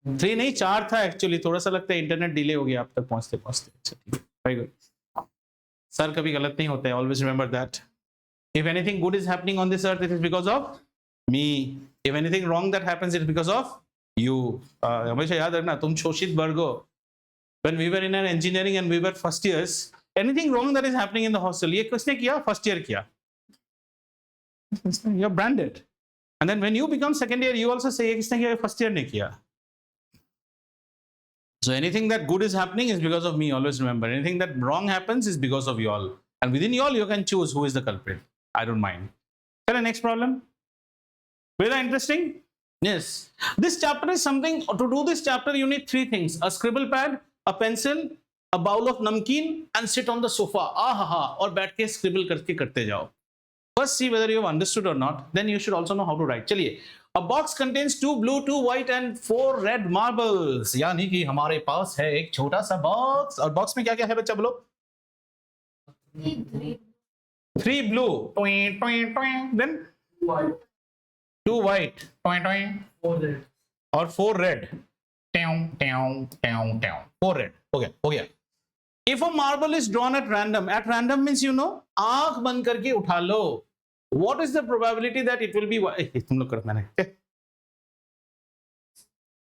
3 नहीं 4 था एक्चुअली. थोड़ा सा लगता है इंटरनेट डिले हो गया आप तक पहुंचते. अच्छा ठीक है, वेरी गुड. सर कभी गलत नहीं होते. Always remember that. If anything good is happening on this earth, it is because of me. If anything wrong that happens, it is because of you. हमेशा याद रखना, तुम शोषित वर्ग हो. When we were in an engineering and we were first years, anything wrong that is happening in the hostel, ये किसने किया? First year किया. You're branded. And then when you become second year, you also say ये किसने किया? First year ने किया. So anything that good is happening is because of me. Always remember, anything that wrong happens is because of you all. And within you all, you can choose who is the culprit. I don't mind. Okay, next problem. Very interesting. Yes. This chapter is something, to do this chapter, you need three things: a scribble pad, a pencil, a bowl of namkeen, and sit on the sofa. और बैठ के scribble करते जाओ. First, see whether you have understood or not. Then you should also know how to write. चलिए. A box contains 2 blue, 2 white, and 4 red marbles. यानी कि हमारे पास है एक छोटा सा बॉक्स, और बॉक्स में क्या क्या है बच्चा बोलो? 3 blue, then 2 white, और 4 red. 4 red. हो गया. If a marble is drawn at random means आंख बंद करके उठा लो. What is the probability that it will be? तुम लोग करो, मैंने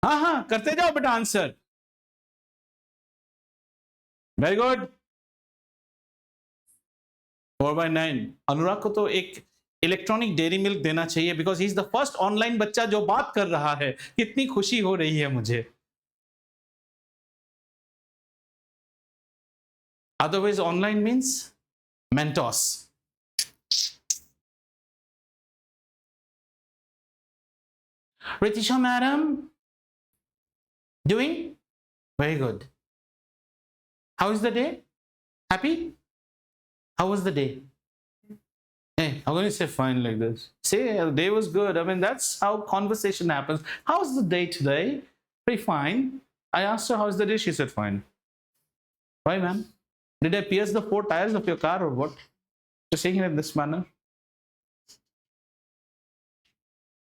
हाँ करते जाओ बेटा आंसर. Very good. 4/9. अनुराग को तो एक इलेक्ट्रॉनिक डेयरी मिल्क देना चाहिए, because he is the first online बच्चा जो बात कर रहा है. कितनी खुशी हो रही है मुझे. Otherwise, online means Mentos. Ritisha madam, doing very good. How is the day? Happy? How was the day? Hey, I'm going to say fine like this. Say the day was good. I mean, that's how conversation happens. How's the day today? Pretty fine. I asked her how's the day. She said fine. Why, ma'am? Did I pierce the 4 tires of your car or what? Just saying it in this manner.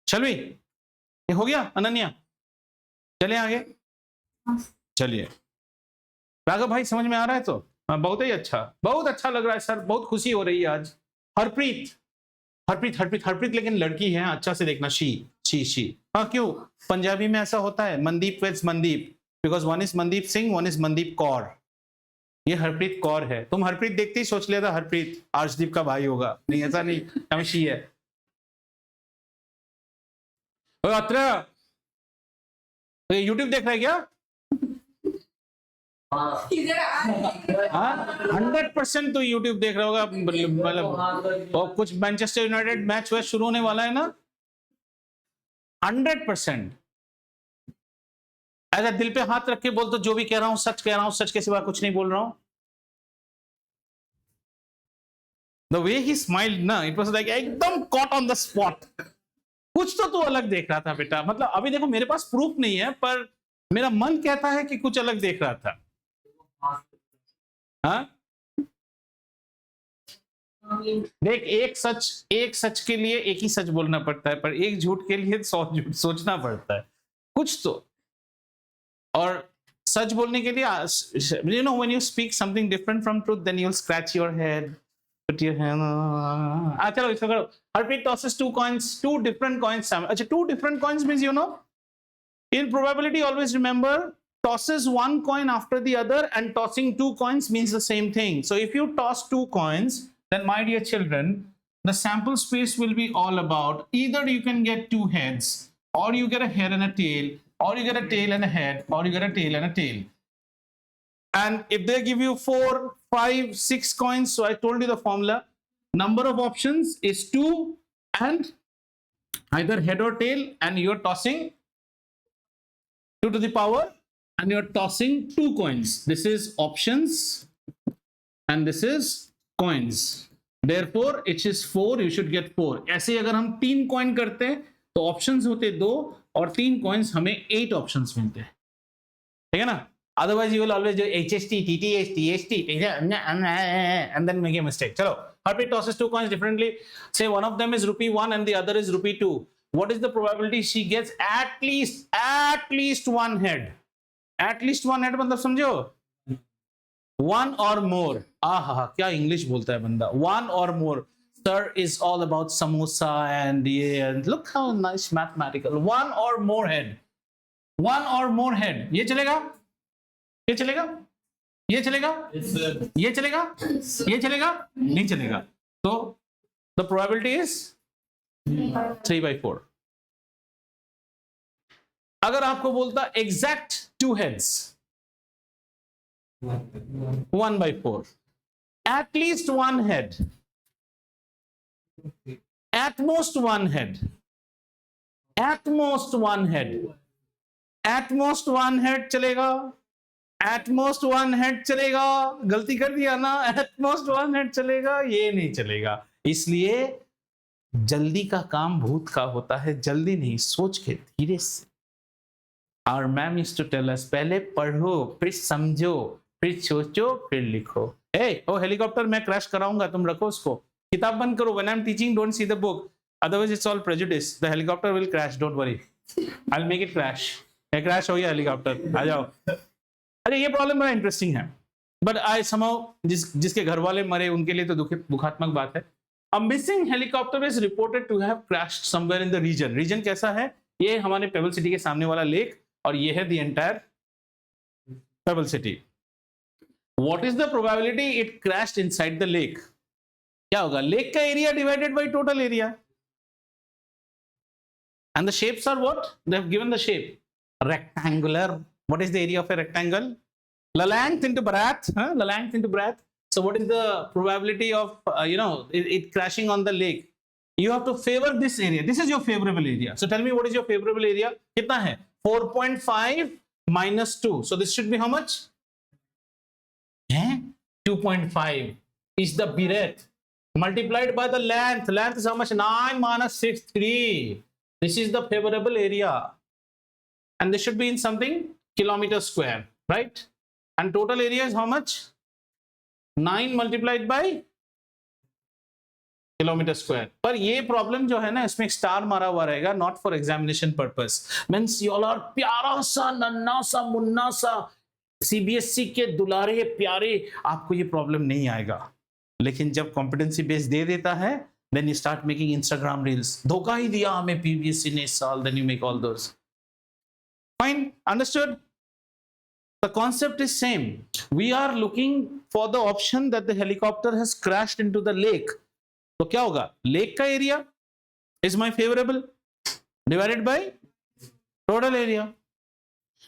Shall we? ये हो गया अनन्या? चले आगे. चलिए. राघव भाई समझ में आ रहा है तो? बहुत ही अच्छा, बहुत अच्छा लग रहा है सर. बहुत खुशी हो रही है आज. हरप्रीत लेकिन लड़की है. अच्छा से देखना. शी. हाँ क्यों? पंजाबी में ऐसा होता है. Mandeep waits Mandeep, because one is Mandeep Singh, one is Mandeep Kaur. ये हरप्रीत कौर है. तुम हरप्रीत देखते ही सोच लिया था हरप्रीत अर्शदीप का भाई होगा. नहीं, ऐसा नहीं. हमेशी है. यूट्यूब देख रहा है क्या? 100% तो यूट्यूब देख रहा होगा. मतलब और कुछ मैनचेस्टर यूनाइटेड मैच वैच शुरू होने वाला है ना. 100%. ऐसा दिल पे हाथ रख के बोल तो जो भी कह रहा हूं सच कह रहा हूं. सच के सिवा कुछ नहीं बोल रहा हूं. The way he smiled ना, it was like एकदम caught on the spot. कुछ तो तू अलग देख रहा था बेटा. मतलब अभी देखो मेरे पास प्रूफ नहीं है, पर मेरा मन कहता है कि कुछ अलग देख रहा था. हाँ देख, एक सच के लिए एक ही सच बोलना पड़ता है, पर एक झूठ के लिए 100 झूठ सोचना पड़ता है. कुछ तो. और सच बोलने के लिए, you know, when you speak something different from truth, then you'll scratch your head, put your hand. चलो इसको करो. Harpreet tosses 2 coins, 2 different coins. अच्छा, 2 different coins means, you know, in probability always remember, tosses 1 coin after the other and tossing 2 coins means the same thing. So if you toss 2 coins, then my dear children, the sample space will be all about either you can get 2 heads, or you get a head and a tail, or you get a tail and a head, or you get a tail and a tail. And if they give you 4, 5, 6 coins, so I told you the formula. Number of options is 2 and either head or tail, and you're tossing 2 to the power, and you're tossing 2 coins. This is options and this is coins. Therefore, it is 4. You should get 4. ऐसे अगर हम 3 coin करते हैं तो options होते 2 और 3 coins हमें 8 options मिलते हैं. ठीक है ना? Otherwise, you will always do HST, TTH, THT, and then make a mistake. चलो, Harpreet tosses 2 coins differently. Say one of them is ₹1 and the other is ₹2. What is the probability she gets at least 1 head? At least 1 head मतलब समझो? 1 or more. आहा, क्या English बोलता है बंदा. 1 or more. Sir is all about samosa and yeah, and look how nice mathematical. One or more head. One or more head. ये चलेगा? ये चलेगा? ये चलेगा? ये चलेगा? ये चलेगा? नहीं चलेगा. So the probability is 3/4. अगर आपको बोलता exact 2 heads, 1/4. At least 1 head. At most 1 head. At most 1 head. At most 1 head चलेगा. At most 1 head चलेगा. गलती कर दिया ना. At most 1 head चलेगा. ये नहीं चलेगा. इसलिए जल्दी का काम भूत का होता है. जल्दी नहीं, सोच के धीरे से. Our ma'am used to tell us, पहले पढ़ो, फिर समझो, फिर सोचो, फिर लिखो. Hey, oh हेलीकॉप्टर मैं क्रैश कराऊंगा, तुम रखो उसको. किताब बंद करो. When I'm teaching, don't see the book. Otherwise, it's all prejudice. The helicopter will crash. Don't worry. I'll make it crash. Crash हो गया हेलीकॉप्टर. आ जाओ. अरे ये प्रॉब्लम बड़ा इंटरेस्टिंग है. बट आई समहाउ जिसके घर वाले मरे उनके लिए तो दुखात्मक बात है. A missing helicopter is reported to have crashed somewhere in the region. Region कैसा है? ये हमारे पेबल सिटी के सामने वाला लेक और ये है the entire payable city. What is the probability it crashed inside the lake? क्या होगा? लेक का area divided by total area. And the shapes are what? They have given the shape. Rectangular. What is the area of a rectangle? La length into breadth. La length into breadth. So what is the probability of, it crashing on the lake? You have to favor this area. This is your favorable area. So tell me what is your favorable area? कितना है? 4.5 minus 2. So this should be how much? 2.5 is the breadth. Multiplied by the length. Length is how much? 9 minus 6, 3. This is the favorable area. And this should be in something kilometer square, right? And total area is how much? 9 multiplied by kilometer square. पर ये problem जो है ना इसमें star मारा हुआ रहेगा, not for examination purpose. Means you all are प्यारा सा नन्ना सा मुन्ना सा CBSE के दुलारे प्यारे, आपको ये प्रॉब्लम नहीं आएगा. लेकिन जब कॉम्पिटेंसी बेस दे देता है, then you start making Instagram reels. धोखा ही दिया हमें PBSE ने इस साल. Then you make all those. Fine, understood? The concept is same. We are looking for the option that the helicopter has crashed into the lake. तो क्या होगा? Lake का area is my favorable divided by total area.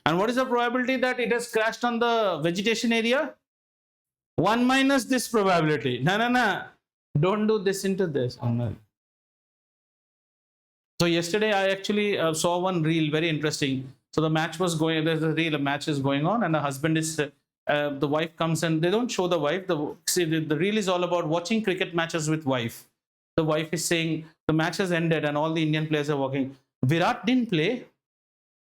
And what is the probability that it has crashed on the vegetation area? 1 minus this probability. No. Don't do this into this. So yesterday I actually saw one reel, very interesting. So the match was going, there's a reel, a match is going on, and the husband is, the wife comes and they don't show the wife. The reel is all about watching cricket matches with wife. The wife is saying the match has ended and all the Indian players are walking. Virat didn't play.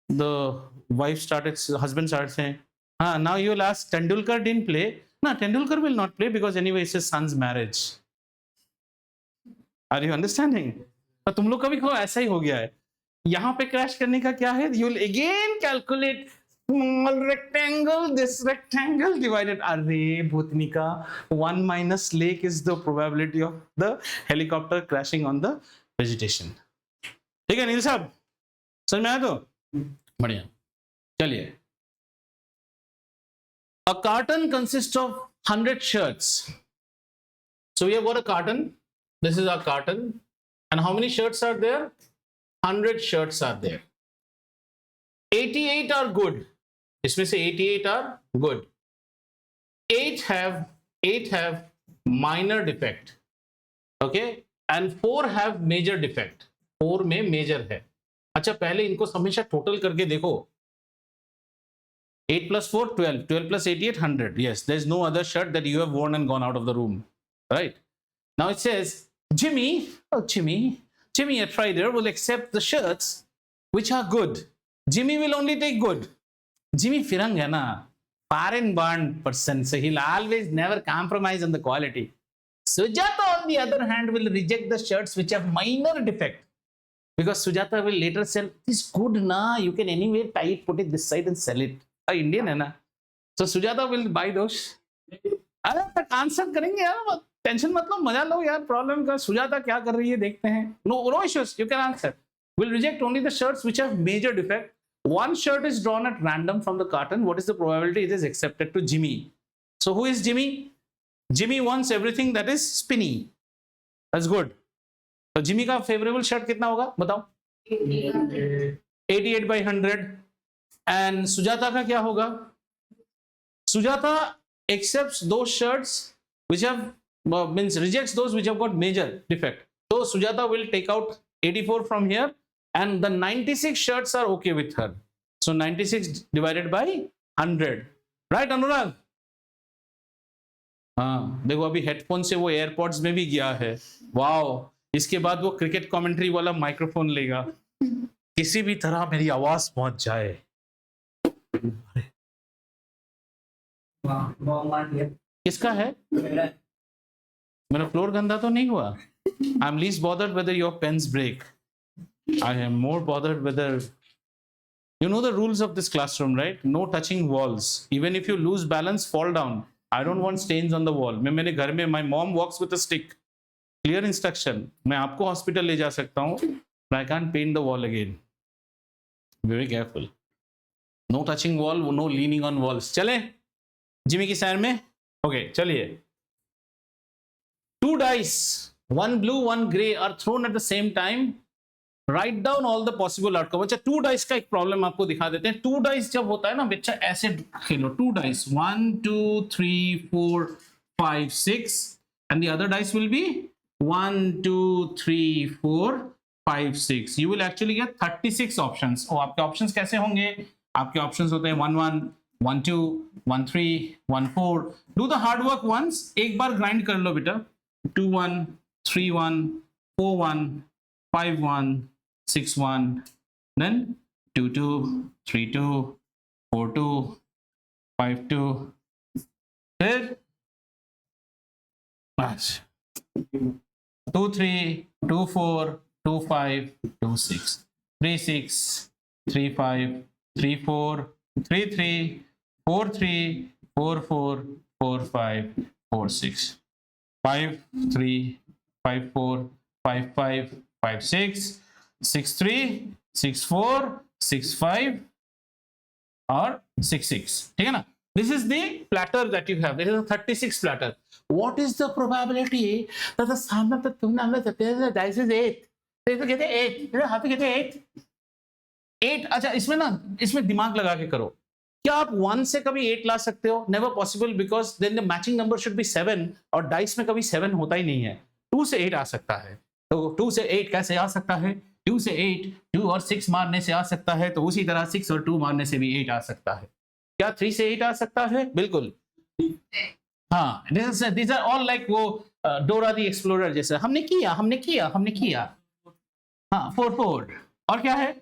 The husband started saying, now you will ask, Tendulkar didn't play. No, Tendulkar will not play because anyway it's his son's marriage. Are you understanding? तो तुम लोग कभी ऐसा ही हो गया है. यहाँ पे क्रैश करने का क्या है? You will again calculate small rectangle, this rectangle divided. अरे भूतनी का 1 minus lake is the probability of the helicopter crashing on the vegetation. ठीक है नील साहब, समझ में आया? तो बढ़िया. चलिए. A carton consists of 100 shirts. So we have got a carton. This is our carton. And how many shirts are there? 100 shirts are there. 88 are good. इसमें से 88 are good. 8 have minor defect. Okay? And 4 have major defect. 4 में major है. अच्छा पहले इनको हमेशा total करके देखो. 8 plus 4, 12. 12 plus 88, 100. Yes, there's no other shirt that you have worn and gone out of the room. Right? Now it says, Jimmy, a trader, will accept the shirts which are good. Jimmy will only take good. Jimmy firang hai na, foreign born person, so he'll always never compromise on the quality. Sujata, on the other hand, will reject the shirts which have minor defect. Because Sujata will later sell, this is good na, you can anyway tie it, put it this side and sell it. Indian hai na. So Sujata will buy those. अरे answer करेंगे यार, tension मत लो, मजा लो यार problem का। सुजाता क्या कर रही है देखते हैं। No issues, you can answer. We'll reject only the shirts which have major defect. One shirt is drawn at random from the carton. What is the probability it is accepted to Jimmy? So who is Jimmy? Jimmy wants everything that is spinny. That's good. तो Jimmy का favourable shirt कितना होगा बताओ? 88 by 100. And Sujata का क्या होगा? Sujata accepts those shirts which have means rejects those which have got major defect. So Sujata will take out 84 from here and the 96 shirts are okay with her. So 96 divided by 100. Right Anurag? हाँ देखो अभी headphone से वो AirPods में भी गया है। Wow, इसके बाद वो क्रिकेट कमेंट्री वाला माइक्रोफोन लेगा, किसी भी तरह मेरी आवाज पहुंच जाए। किसका है? मेरा फ्लोर गंदा तो नहीं हुआ? I am least bothered whether your pens break. I am more bothered whether you know the rules of this classroom, right? No touching walls. Even if you lose balance, fall down. I don't want stains on the wall. मैं मेरे घर में my mom walks with a stick. Clear instruction. मैं आपको hospital ले जा सकता हूँ, but I can't paint the wall again. Very careful. No touching wall, no leaning on walls. चले जिमी की साइड में। Okay, चलिए। 2 dice, one blue, one gray are thrown at the same time. Write down all the possible outcome. अच्छा 2 dice का एक problem आपको दिखा देते हैं। 2 डाइस जब होता है ना बच्चा ऐसे खेलो, 2 dice 1 2 3 4 5 6 and the other dice will be 1 2 3 4 5 6। You will actually get 36 options. और आपके ऑप्शंस कैसे होंगे? आपके ऑप्शंस होते हैं 1 1 1 2 1 3 1 4। Do the hard work once, एक बार ग्राइंड कर लो बेटा। 2 1 3 1 4 1 5 1 6 1, then 2 2 3 2 4 2 5 2, फिर 2 3 2 4 2 5 2 6 3 6 3 5 3 4 3 3 4 3 4 4 4 5 4 6 5 3 5 4 5 5 5 6 6 3 6 4 6 5 और 6 6। ठीक है ना? This is the platter that you have. This is a 36 platter. What is the probability that the sum of the two numbers appears the dice is 8? So you get 8. How to get 8? 8। अच्छा इसमें ना, इसमें दिमाग लगा के करो। क्या आप 1 से कभी 8 ला सकते हो? Never possible, because then the matching number should be 7 और डाइस में कभी 7 होता ही नहीं है। 2 से 8 आ सकता है। तो 2 से 8 कैसे आ सकता है? 2 से 8 2 और 6 मारने से आ सकता है, तो उसी तरह 6 और 2 मारने से भी 8 आ सकता है। क्या 3 से 8 आ सकता है? बिल्कुल हाँ। these are all like वो डोरा दी एक्सप्लोरर जैसा। हमने किया हाँ 4 4। और क्या है?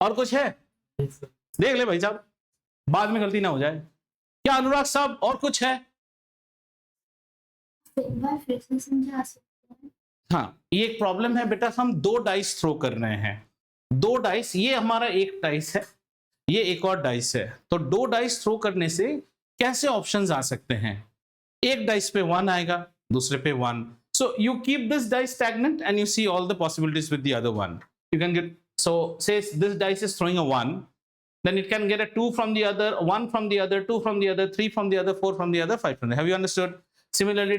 और कुछ है? देख ले भाई साहब, बाद में गलती ना हो जाए। क्या अनुराग साहब और कुछ है? हाँ, ये एक प्रॉब्लम है बेटा। हम 2 डाइस थ्रो कर रहे हैं। 2 डाइस, ये हमारा एक डाइस है, ये एक और डाइस है। तो 2 डाइस थ्रो करने से कैसे ऑप्शंस आ सकते हैं? एक डाइस पे 1 आएगा, दूसरे पे 1। So you keep this dice stagnant and you see all the possibilities with the other one. You can get, so say this dice is throwing a 1, then it can get a 2 from the other, 1 from the other, 2 from the other, 3 from the other, 4 from the other, 5 from the other. Have you understood? Similarly,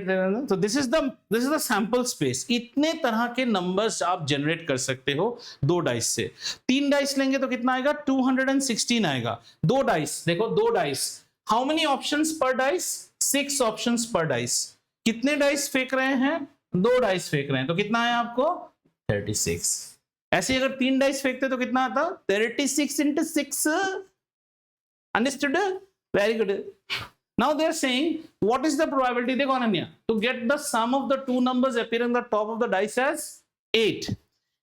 so this is the sample space. इतने तरह के numbers आप generate कर सकते हो 2 dice से। 3 dice लेंगे तो कितना आएगा? 216 आएगा। 2 डाइस देखो, 2 डाइस, हाउ मेनी ऑप्शंस पर डाइस? 6 ऑप्शंस पर डाइस। कितने डाइस फेंक रहे हैं? 2 डाइस फेंक रहे हैं, तो कितना आया आपको? 36। ऐसे अगर 3 डाइस फेंकते तो कितना आता? 36 into 6। Understood? Very good. Now they are saying what is the probability, देखो Ananya, to get the sum of the two numbers appearing on the top of the dice as 8।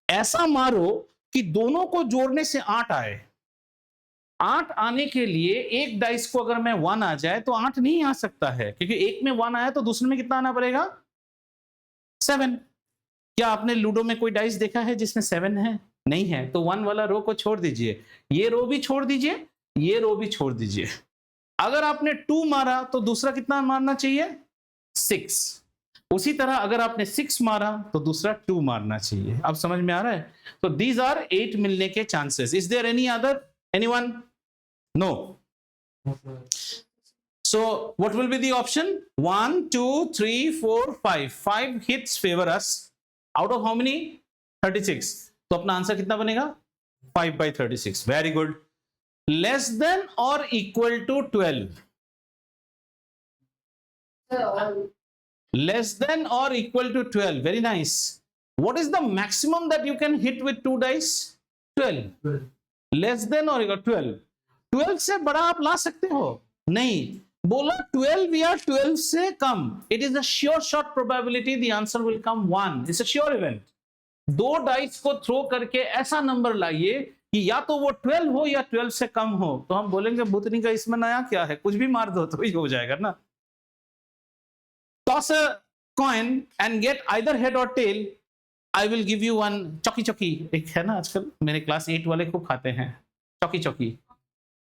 ऐसा मारो कि दोनों को जोड़ने से 8 आए। 8 आने के लिए एक डाइस को अगर मैं 1 आ जाए तो 8 नहीं आ सकता है, क्योंकि एक में 1 आया तो दूसरे में कितना आना पड़ेगा? 7। क्या आपने लूडो में कोई डाइस देखा है जिसमें 7 है? नहीं है। तो 1 वाला रो को छोड़ दीजिए, ये रो भी छोड़ दीजिए, ये रो भी छोड़ दीजिए। अगर आपने 2 मारा तो दूसरा कितना मारना चाहिए? 6। उसी तरह अगर आपने 6 मारा तो दूसरा 2 मारना चाहिए। अब समझ में आ रहा है? तो दीज आर 8 मिलने के chances. Is there any other? Anyone? No. So what will be the option? 1, 2, 3, 4, 5. 5 hits favor us. Out of how many? 36. तो अपना आंसर कितना बनेगा? 5/36. Very good. Less than or equal to 12. Less than or equal to 12. Very nice. What is the maximum that you can hit with 2 dice? 12. Less than or equal to 12. 12 से बड़ा आप ला सकते हो? नहीं, बोला 12 या 12 से कम। It is a sure shot probability the answer will come 1. It's a sure event. 2 dice को थ्रो करके ऐसा नंबर लाइए कि या तो वो 12 हो या 12 से कम हो, तो हम बोलेंगे भूतनी का इसमें नया क्या है, कुछ भी मार दो तो ही हो जाएगा ना। Toss a coin and get either head or tail. I will give you one. चौकी चौकी एक है ना, आजकल मेरे क्लास 8 वाले खूब खाते हैं चौकी चौकी।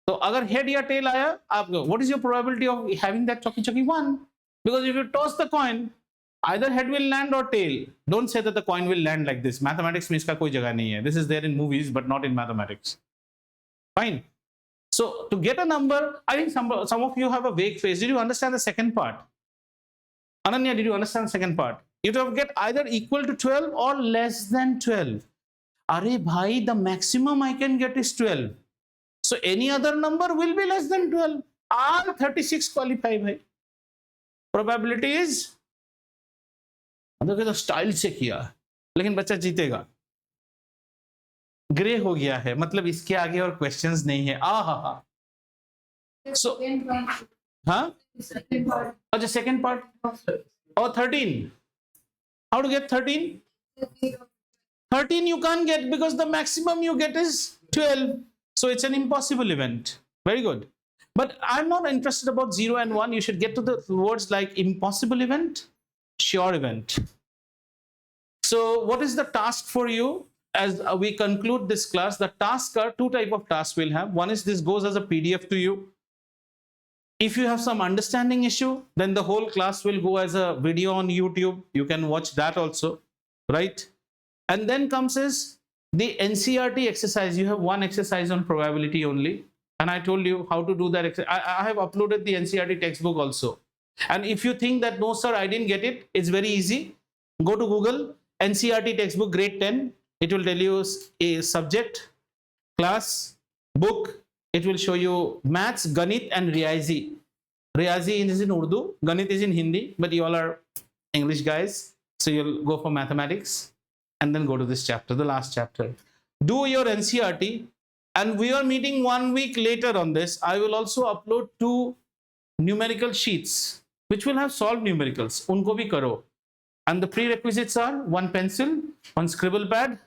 तो अगर हेड या टेल आया, आप what is your probability of having that चौकी चौकी? 1, because if you toss the coin either head will land or tail. Don't say that the coin will land like this. Mathematics में इसका कोई जगह नहीं है. This is there in movies but not in mathematics. Fine. So to get a number, I think some of you have a vague face. Did you understand the second part? Ananya, did you understand the second part? You have to get either equal to 12 or less than 12. अरे भाई, the maximum I can get is 12. So any other number will be less than 12. All 36 qualify भाई. Probability is, तो style से किया लेकिन बच्चा जीतेगा। Grey हो गया है, मतलब इसके आगे और क्वेश्चंस नहीं है। हा। सो हाँ, अच्छा सेकंड पार्ट और 13। How to get 13? 13 you can't get because the maximum you get is 12. So it's an impossible event. Very good. But I'm not interested about 0 and 1. You should get to the words like impossible event, sure event. So what is the task for you as we conclude this class? The tasks are 2 type of tasks we'll have. One is this goes as a PDF to you. If you have some understanding issue, then the whole class will go as a video on YouTube. You can watch that also, right? And then comes is the NCERT exercise. You have one exercise on probability only. And I told you how to do that. I have uploaded the NCERT textbook also. And if you think that, no, sir, I didn't get it, it's very easy. Go to Google, NCERT textbook grade 10. It will tell you a subject, class, book. It will show you maths, Ganit and Riyazi. Riyazi is in Urdu, Ganit is in Hindi, but you all are English guys. So you'll go for mathematics and then go to this chapter, the last chapter. Do your NCERT, and we are meeting 1 week later on this. I will also upload 2 numerical sheets which will have solved numericals. Unko bhi karo. And the prerequisites are 1 pencil, 1 scribble pad,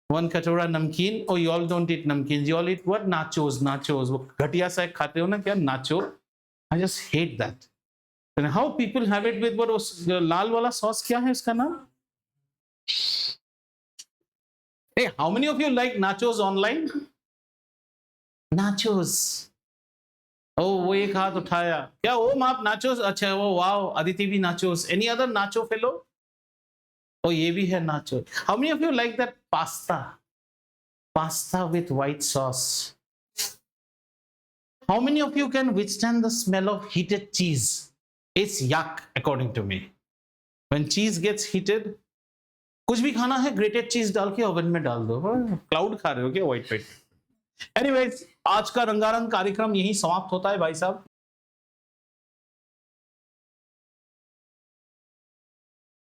1 katora namkeen. Oh, you all don't eat namkeens. You all eat what? Nachos. वो घटिया सा खाते हो ना क्या? Nacho. I just hate that. And how people have it with what लाल वाला sauce क्या है उसका नाम? Hey, how many of you like nachos online? Nachos. Oh, वो एक हाथ उठाया क्या? ओम आप नाचोस? अच्छा, वो वाओ, अदिति भी nachos. Any other nacho fellow? Oh ये भी है nacho. How many of you like that pasta with white sauce? How many of you can withstand the smell of heated cheese? It's yuck according to me. When cheese gets heated, कुछ भी खाना है grated चीज डाल के oven में डाल दो। क्लाउड खा रहे हो क्या? White white. एनीवेज, आज का रंगारंग कार्यक्रम यही समाप्त होता है भाई साहब।